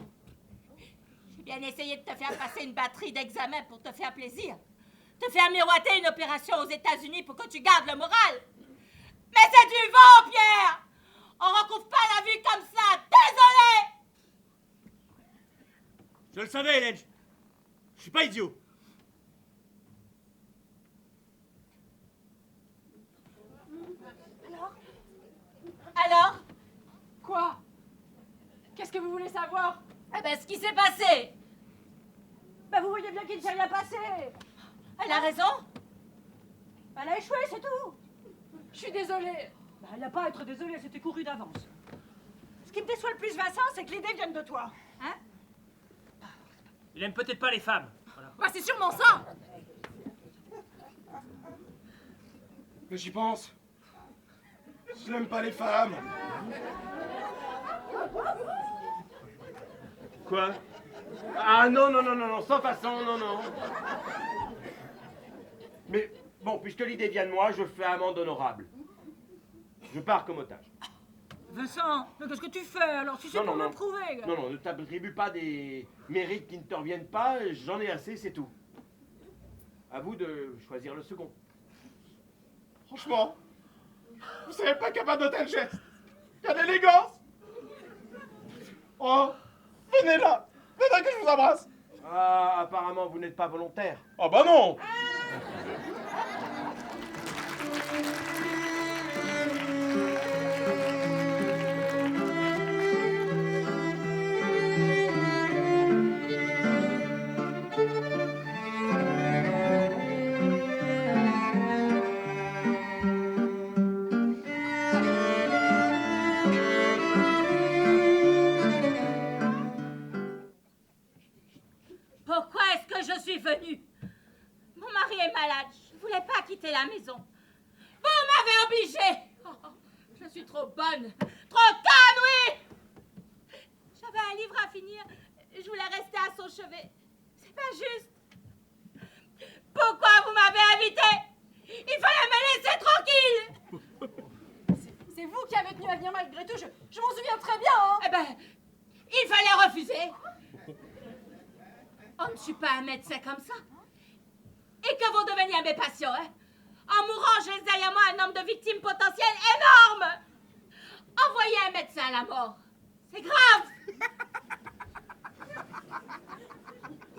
J'ai bien essayer de te faire passer une batterie d'examen pour te faire plaisir. Te faire miroiter une opération aux États-Unis pour que tu gardes le moral. Mais c'est du vent, Pierre! On recouvre pas la vue comme ça, désolé! Je le savais, Hélène. Je suis pas idiot. Alors? Quoi? Qu'est-ce que vous voulez savoir? Eh ben, ce qui s'est passé! Ben, vous voyez bien qu'il ne s'est rien passé. Elle a raison? Elle a échoué, c'est tout. Je suis désolée. Ben, elle n'a pas à être désolée, elle s'était courue d'avance. Ce qui me déçoit le plus, Vincent, c'est que l'idée vienne de toi. Hein? Il aime peut-être pas les femmes. Voilà. Bah, c'est sûrement ça. Mais j'y pense. Je n'aime pas les femmes. Quoi? Ah non, non, non, non, non, sans façon, non, non. Mais bon, puisque l'idée vient de moi, je fais amende honorable. Je pars comme otage. Vincent, mais qu'est-ce que tu fais alors? Si c'est pour me prouver. Non, non, ne t'attribue pas des mérites qui ne te reviennent pas, j'en ai assez, c'est tout. À vous de choisir le second. Franchement, vous savez pas capable de tel geste. Quelle élégance. Oh, venez là. Venez que je vous embrasse. Ah, apparemment, vous n'êtes pas volontaire. Ah bah non. Pourquoi est-ce que je suis venue? Mon mari est malade, je ne voulais pas quitter la maison. Vous m'avez obligée. Oh, je suis trop bonne, trop conne, oui. J'avais un livre à finir, je voulais rester à son chevet. C'est pas juste. Pourquoi vous m'avez invitée? Il fallait me laisser tranquille. C'est vous qui avez tenu à venir malgré tout, je m'en souviens très bien, hein. Eh ben, il fallait refuser. On ne tue pas un médecin comme ça. Et que vont devenir mes patients, hein? En mourant, je laisse derrière moi un nombre de victimes potentielles énorme. Envoyer un médecin à la mort, c'est grave.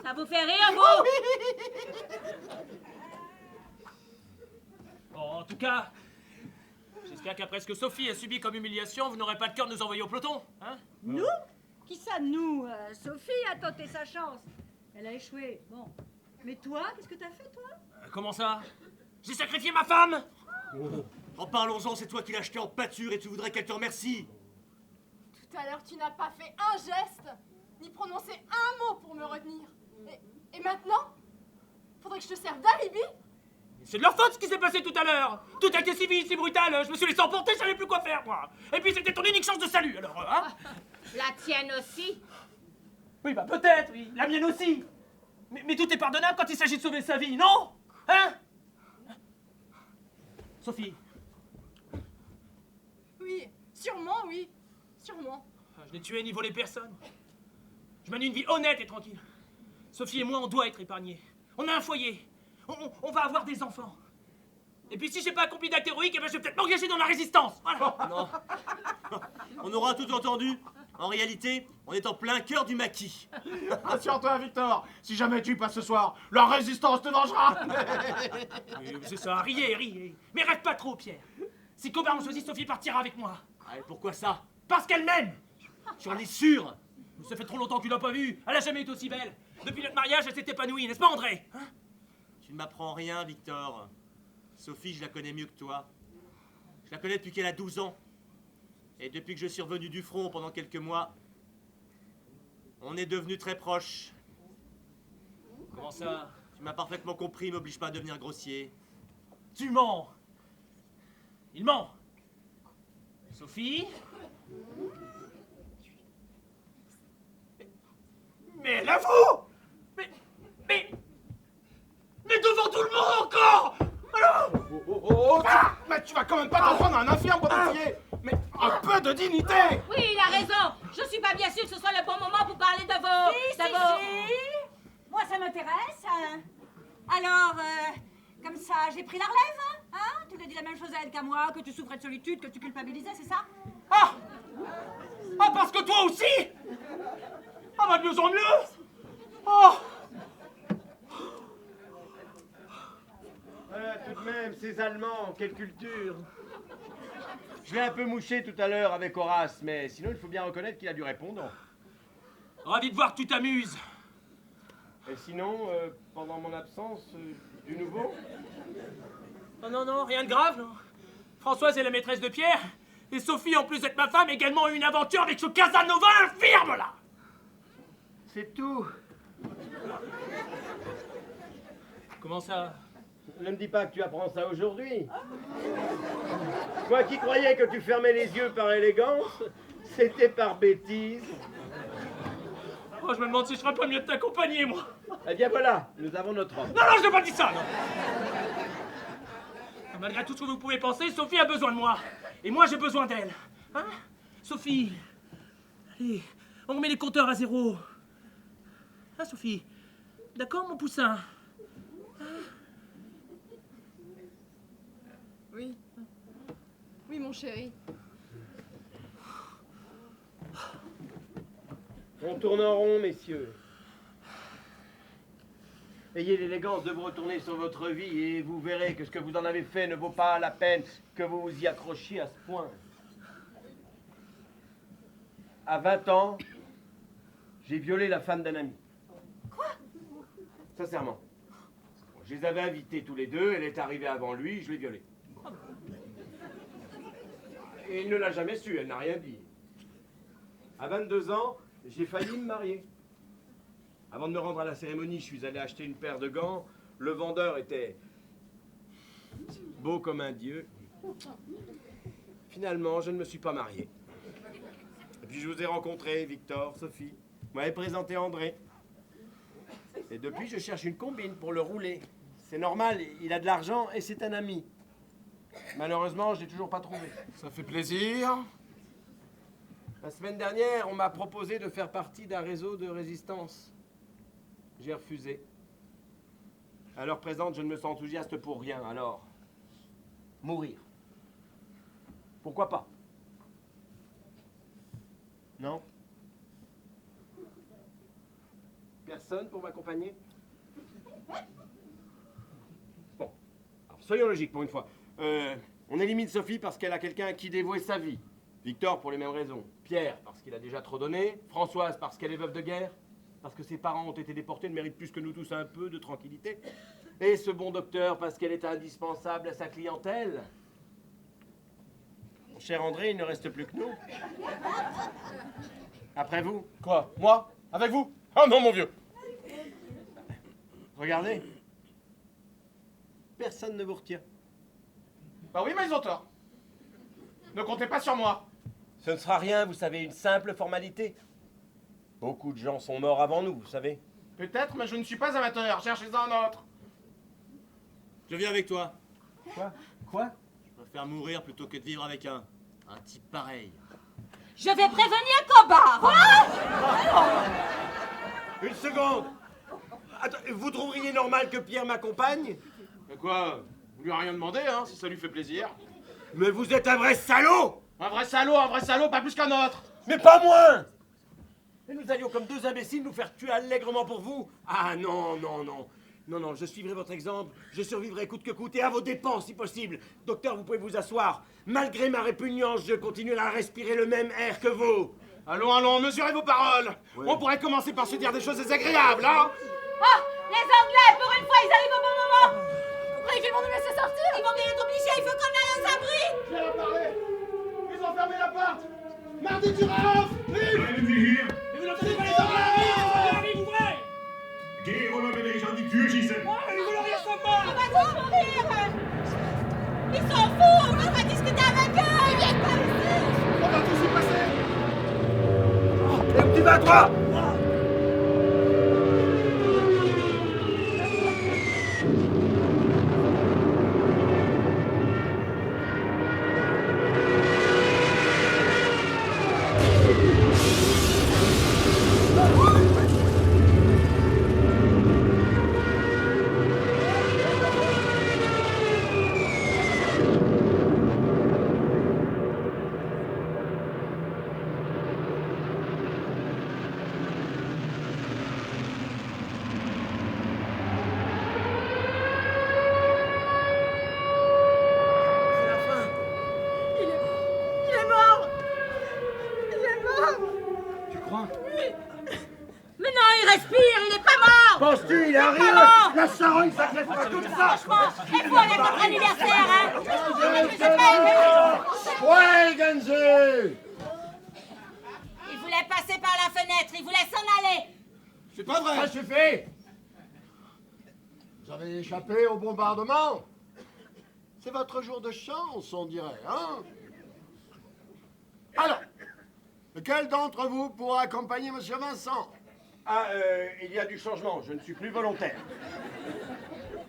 Ça vous fait rire, vous? Bon, en tout cas, j'espère qu'après ce que Sophie a subi comme humiliation, vous n'aurez pas de cœur de nous envoyer au peloton, hein? Nous? Qui ça, nous? Sophie a tenté sa chance. Elle a échoué. Bon. Mais toi, qu'est-ce que t'as fait, toi? Comment ça? J'ai sacrifié ma femme! En parlons-en, c'est toi qui l'as acheté en pâture et tu voudrais qu'elle te remercie. Tout à l'heure, tu n'as pas fait un geste, ni prononcé un mot pour me retenir. Et maintenant? Faudrait que je te serve d'alibi? C'est de leur faute ce qui s'est passé tout à l'heure! Tout a été si vite, si brutal, je me suis laissé emporter, je savais plus quoi faire, moi! Et puis c'était ton unique chance de salut, alors, hein? La tienne aussi? Oui, bah peut-être, oui, la mienne aussi! Mais tout est pardonnable quand il s'agit de sauver sa vie, non? Hein? Sophie. Oui, sûrement, oui. Sûrement. Je n'ai tué ni volé personne. Je mène une vie honnête et tranquille. Sophie et moi, on doit être épargnés. On a un foyer. On va avoir des enfants. Et puis si j'ai pas accompli d'acte héroïque, eh ben, je vais peut-être m'engager dans la résistance. Voilà. Non. On aura tout entendu. En réalité, on est en plein cœur du maquis. Rassure-toi, Victor. Si jamais tu passes ce soir, la résistance te vengera. Oui, c'est ça, riez. Mais rêve pas trop, Pierre. Si Cobard me choisit, Sophie partira avec moi. Ah, et pourquoi ça? Parce qu'elle m'aime. Tu en es sûr? Ça fait trop longtemps que tu l'as pas vue. Elle a jamais été aussi belle. Depuis notre mariage, elle s'est épanouie, n'est-ce pas, André? Hein? Tu ne m'apprends rien, Victor. Sophie, je la connais mieux que toi. Je la connais depuis qu'elle a 12 ans. Et depuis que je suis revenu du front pendant quelques mois, on est devenus très proches. Comment ça? Tu m'as parfaitement compris, m'oblige pas à devenir grossier. Tu mens. Il ment. Sophie? Mais elle avoue! Mais devant tout le monde encore! Alors? Mais tu vas quand même pas t'en prendre un infirme pour t'essayer. Mais un peu de dignité. Oui, il a raison. Je suis suis pas bien sûre que ce soit le bon moment pour parler de vos... Si. Moi, ça m'intéresse. Alors, comme ça, j'ai pris la relève, hein? Tu lui as dit la même chose à elle qu'à moi, que tu souffrais de solitude, que tu culpabilisais, c'est ça? Ah! Ah, parce que toi aussi! Ah, va de mieux en mieux! Oh! Tout de même, ces Allemands, quelle culture! Je l'ai un peu mouché tout à l'heure avec Horace, mais sinon il faut bien reconnaître qu'il a du répondant. Ravi de voir que tu t'amuses. Et sinon, pendant mon absence, du nouveau? Oh non, rien de grave, non. Françoise est la maîtresse de Pierre, et Sophie, en plus d'être ma femme, également a eu une aventure avec ce Casanova infirme, là! C'est tout. Comment ça? Ne me dis pas que tu apprends ça aujourd'hui. Toi qui croyais que tu fermais les yeux par élégance, c'était par bêtise. Oh, je me demande si je serais pas mieux de t'accompagner, moi. Eh bien voilà, nous avons notre homme. Non, je n'ai pas dit ça, non. Malgré tout ce que vous pouvez penser, Sophie a besoin de moi. Et moi, j'ai besoin d'elle. Hein? Sophie, allez, on remet les compteurs à zéro. Hein, Sophie? D'accord, mon poussin? Oui. Oui, mon chéri. On tourne en rond, messieurs. Ayez l'élégance de vous retourner sur votre vie et vous verrez que ce que vous en avez fait ne vaut pas la peine que vous vous y accrochiez à ce point. À 20 ans, j'ai violé la femme d'un ami. Quoi? Sincèrement. Je les avais invités tous les deux, elle est arrivée avant lui, je l'ai violée. Et il ne l'a jamais su, elle n'a rien dit. À 22 ans, j'ai failli me marier. Avant de me rendre à la cérémonie, je suis allé acheter une paire de gants. Le vendeur était beau comme un dieu. Finalement, je ne me suis pas marié. Et puis je vous ai rencontré, Victor, Sophie. Vous m'avez présenté André. Et depuis, je cherche une combine pour le rouler. C'est normal, il a de l'argent et c'est un ami. Malheureusement, je l'ai toujours pas trouvé. Ça fait plaisir. La semaine dernière, on m'a proposé de faire partie d'un réseau de résistance. J'ai refusé. À l'heure présente, je ne me sens enthousiaste pour rien, alors... mourir. Pourquoi pas? Non? Personne pour m'accompagner? Bon, alors soyons logiques pour une fois. On élimine Sophie parce qu'elle a quelqu'un à qui dévouer sa vie. Victor pour les mêmes raisons. Pierre parce qu'il a déjà trop donné. Françoise parce qu'elle est veuve de guerre. Parce que ses parents ont été déportés, elle mérite plus que nous tous un peu de tranquillité. Et ce bon docteur parce qu'elle est indispensable à sa clientèle. Mon cher André, il ne reste plus que nous. Après vous. Quoi? Moi? Avec vous? Oh non, mon vieux. Regardez. Personne ne vous retient. Bah oui, mais ils ont tort. Ne comptez pas sur moi. Ce ne sera rien, vous savez, une simple formalité. Beaucoup de gens sont morts avant nous, vous savez. Peut-être, mais je ne suis pas amateur. Cherchez-en un autre. Je viens avec toi. Quoi? Je préfère mourir plutôt que de vivre avec un type pareil. Je vais prévenir Cobard. Une seconde. Attends, vous trouveriez normal que Pierre m'accompagne? Mais quoi? Vous lui avez rien demandé, hein, si ça lui fait plaisir. Mais vous êtes un vrai salaud! Un vrai salaud, pas plus qu'un autre. Mais pas moins! Et nous allions comme deux imbéciles nous faire tuer allègrement pour vous? Ah non, non, non. Non, non, je suivrai votre exemple. Je survivrai coûte que coûte et à vos dépens si possible. Docteur, vous pouvez vous asseoir. Malgré ma répugnance, je continuerai à respirer le même air que vous. Allons, mesurez vos paroles. Oui. On pourrait commencer par se dire des choses désagréables, hein. Ah, les Anglais, pour une fois, ils arrivent au bon moment. Vous croyez qu'ils vont nous laisser sortir? Ils vont bien être obligés, il faut qu'on aille aux abris. Je viens d'en parler. Ils ont fermé la porte. Mardi, tu rentres. Vite. Bleiben Sie hier! Mais vous n'entendez pas les Anglais! Ouvrez! Geh rüber, bitte, ich an die Tür schießen! Ils veulent rien savoir! On va tous mourir. Ils sont fous, on va discuter avec eux. Ils viennent pas ici. On va tous y passer. Et où tu vas, toi? hein? Mais non, il respire, il est pas mort. Penses-tu, il arrive? mort. La charogne, ça fait pas tout ça! Il faut aller à votre anniversaire, hein. Ouais, Genzi! Il voulait passer par la fenêtre, il voulait s'en aller. C'est pas vrai. Ça suffit! Vous avez échappé au bombardement? C'est votre jour de chance, on dirait, hein? Alors, lequel d'entre vous pourra accompagner Monsieur Vincent? Ah, il y a du changement, je ne suis plus volontaire.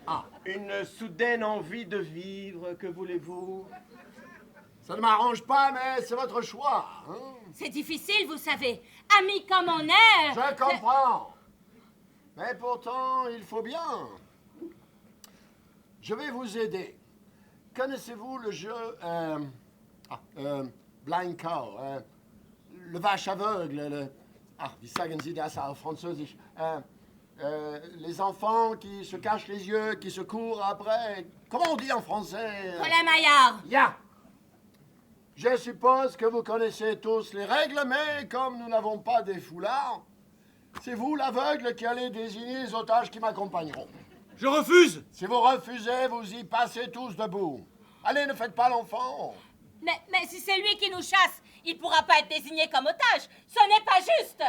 Ah, Une soudaine envie de vivre, que voulez-vous? ça ne m'arrange pas, mais c'est votre choix, hein? C'est difficile, vous savez. Amis comme on est. Je comprends. Mais pourtant, il faut bien. Je vais vous aider. Connaissez-vous le jeu Blind Cow, le vache aveugle, wie sagen Sie das auf Französisch? Les enfants qui se cachent les yeux, qui se courent après. Comment on dit en français? Colin Maillard. Ya. Je suppose que vous connaissez tous les règles, mais comme nous n'avons pas des foulards, c'est vous, l'aveugle, qui allez désigner les otages qui m'accompagneront. Je refuse. Si vous refusez, vous y passez tous debout. Allez, ne faites pas l'enfant. Mais si c'est lui qui nous chasse, il pourra pas être désigné comme otage. Ce n'est pas juste.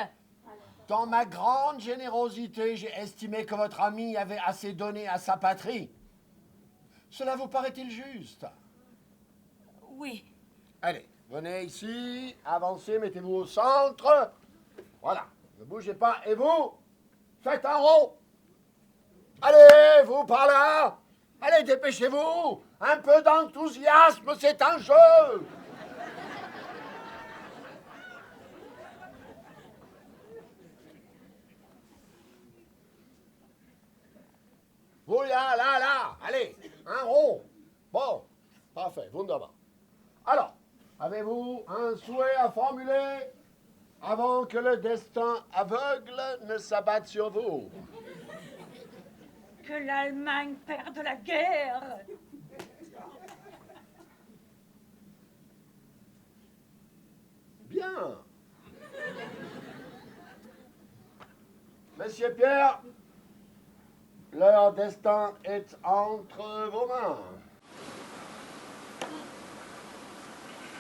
Dans ma grande générosité, j'ai estimé que votre ami avait assez donné à sa patrie. Cela vous paraît-il juste? Oui. Allez, venez ici, avancez, mettez-vous au centre. Voilà, ne bougez pas. Et vous, faites un rond. Allez, vous par là. Allez, dépêchez-vous. Un peu d'enthousiasme, c'est un jeu. Vous là. Allez, un rond. Bon, parfait, wunderbar. Alors, avez-vous un souhait à formuler avant que le destin aveugle ne s'abatte sur vous? Que l'Allemagne perde la guerre. Bien. Monsieur Pierre, leur destin est entre vos mains.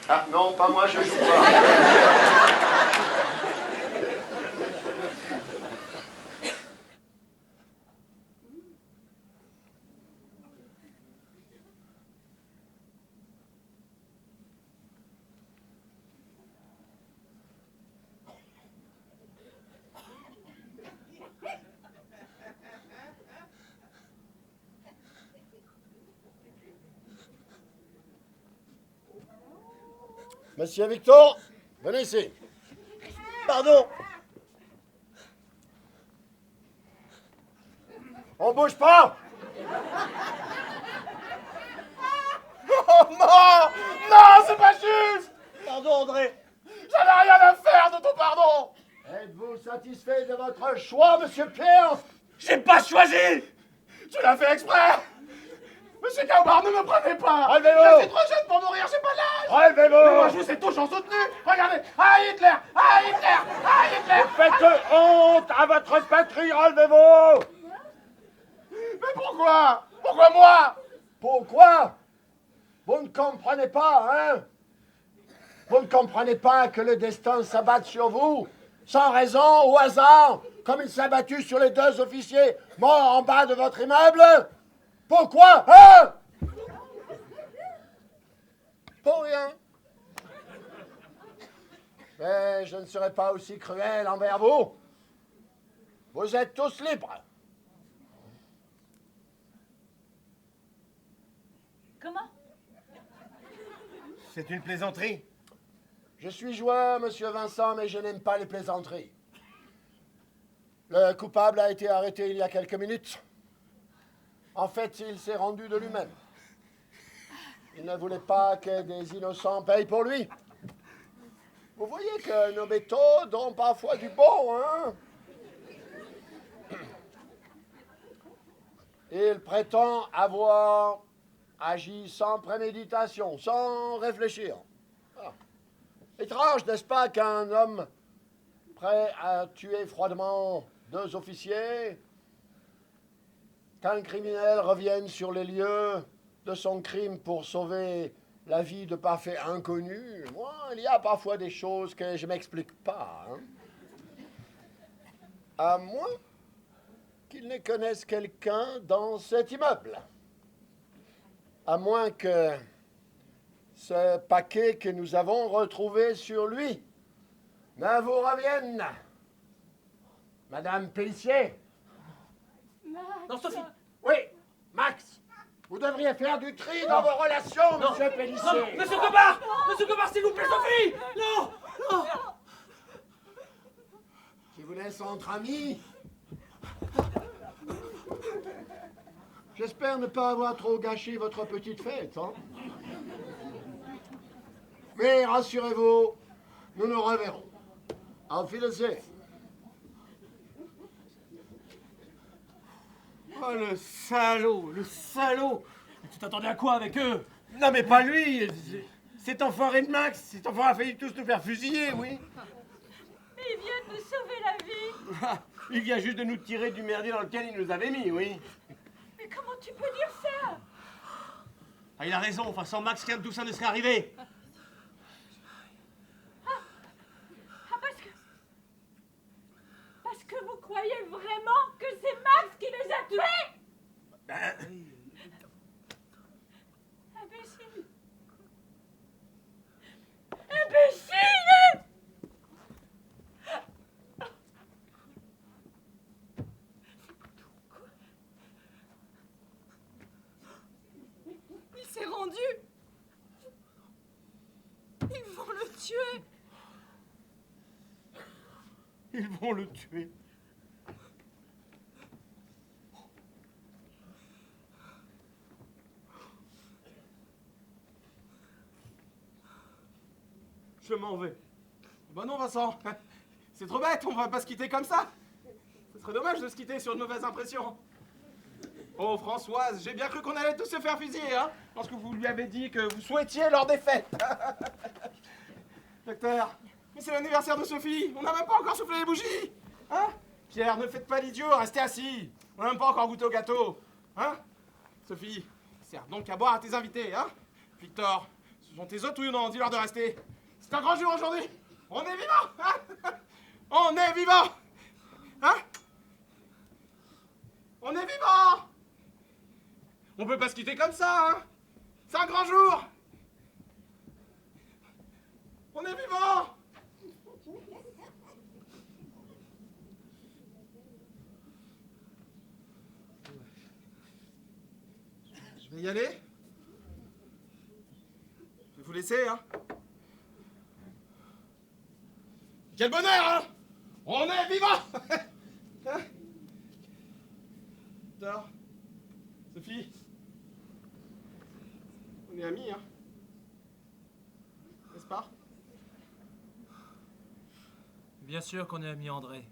Ah non, pas moi, je joue pas. Monsieur Victor, venez ici. Pardon. On bouge pas. Oh non! Non, c'est pas juste! Pardon, André. J'en ai rien à faire de ton pardon. Êtes-vous satisfait de votre choix, monsieur Pierre? J'ai pas choisi. Tu l'as fait exprès. Monsieur Kaubard, ne me prenez pas. Relevez-vous. Je suis trop jeune pour mourir, j'ai pas l'âge. Relevez-vous. Mais moi, je vous ai tous en soutenu. Regardez. Ah, Hitler. Ah, Hitler. Ah, Hitler. Faites honte à votre patrie, relevez-vous. Mais pourquoi? Pourquoi moi? Pourquoi? Vous ne comprenez pas, hein? Vous ne comprenez pas que le destin s'abatte sur vous, sans raison, au hasard, comme il s'est abattu sur les deux officiers morts en bas de votre immeuble? Pourquoi, hein? Pour rien. Mais je ne serai pas aussi cruel envers vous. Vous êtes tous libres. Comment? C'est une plaisanterie. Je suis joueur, monsieur Vincent, mais je n'aime pas les plaisanteries. Le coupable a été arrêté il y a quelques minutes. En fait, il s'est rendu de lui-même. Il ne voulait pas que des innocents payent pour lui. Vous voyez que nos méthodes ont parfois du bon, hein? Il prétend avoir agi sans préméditation, sans réfléchir. Ah. Étrange, n'est-ce pas, qu'un homme prêt à tuer froidement 2 officiers, qu'un criminel revienne sur les lieux de son crime pour sauver la vie de parfaits inconnus. Moi, il y a parfois des choses que je m'explique pas. Hein. À moins qu'ils ne connaissent quelqu'un dans cet immeuble. À moins que ce paquet que nous avons retrouvé sur lui ne vous revienne. Madame Pellissier. Non, Sophie. Oui, Max. Vous devriez faire du tri dans vos relations, monsieur Pellissier. Non, monsieur Cobard! Monsieur Cobard, s'il vous plaît, Sophie! Non! Non! Je vous laisse entre amis. J'espère ne pas avoir trop gâché votre petite fête, hein. Mais rassurez-vous, nous nous reverrons. Auf Wiedersehen. Oh, le salaud, le salaud! Mais tu t'attendais à quoi avec eux? Non, mais pas lui. Cet enfoiré de Max, cet enfoiré a failli tous nous faire fusiller, oui. Il vient de nous sauver la vie. Il vient juste de nous tirer du merdier dans lequel il nous avait mis, oui. Mais comment tu peux dire ça? Ah, il a raison, enfin sans Max, rien de tout ça ne serait arrivé. Parce que vous croyez vraiment que c'est Max qui les a tués? Imbécile! Imbécile! Il s'est rendu. Ils vont le tuer. Ils vont le tuer. Je m'en vais. Bah non, Vincent. C'est trop bête, on va pas se quitter comme ça. Ce serait dommage de se quitter sur une mauvaise impression. Oh, Françoise, j'ai bien cru qu'on allait tous se faire fusiller, hein, lorsque vous lui avez dit que vous souhaitiez leur défaite. Docteur, mais c'est l'anniversaire de Sophie, on n'a même pas encore soufflé les bougies. Hein? Pierre, ne faites pas l'idiot, restez assis. On n'a même pas encore goûté au gâteau. Hein? Sophie, sers donc à boire à tes invités, hein? Victor, ce sont tes hôtes ou non? Dis-leur de rester. C'est un grand jour aujourd'hui. On est vivant, hein? On est vivant. Hein? On est vivant. On peut pas se quitter comme ça, hein? C'est un grand jour. On est vivant. Je vais y aller. Je vais vous laisser, hein? Quel bonheur, hein? On est vivant. Hein? Victor, Sophie, on est amis, hein? N'est-ce pas? Bien sûr qu'on est amis, André.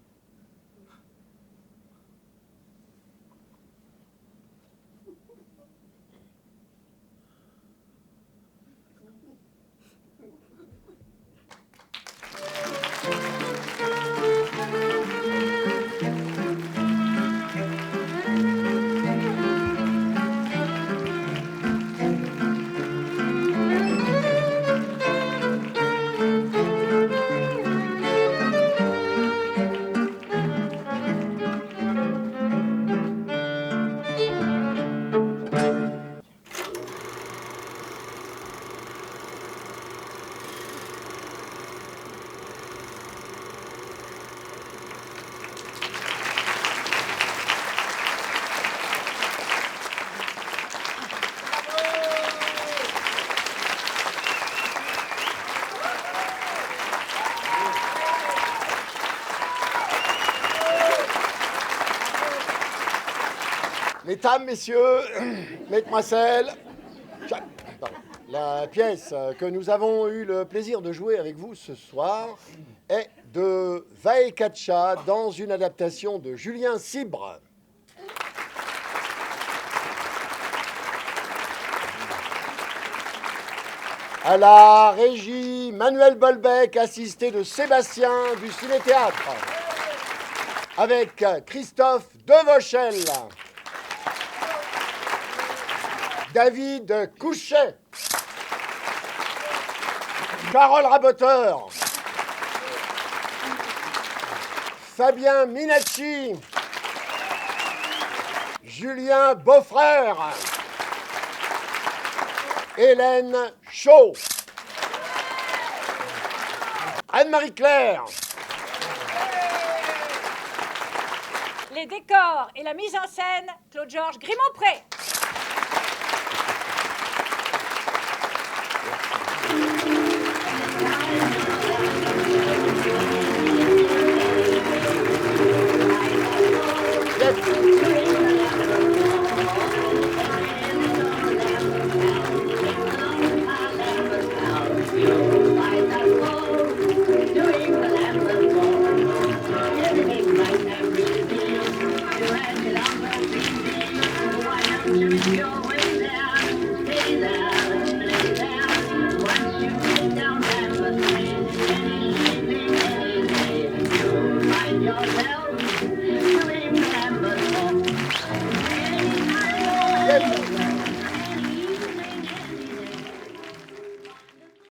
Mesdames, Messieurs, Mesdemoiselles, la pièce que nous avons eu le plaisir de jouer avec vous ce soir est de Vaekacha dans une adaptation de Julien Cibre. À la régie, Manuel Bolbec, assisté de Sébastien du Ciné-Théâtre. Avec Christophe Devauchel. David Couchet. Carole Raboteur. Fabien Minacci. Julien Beaufrère. Hélène Chaud. Anne-Marie Claire. Les décors et la mise en scène, Claude-Georges Grimont-Pré.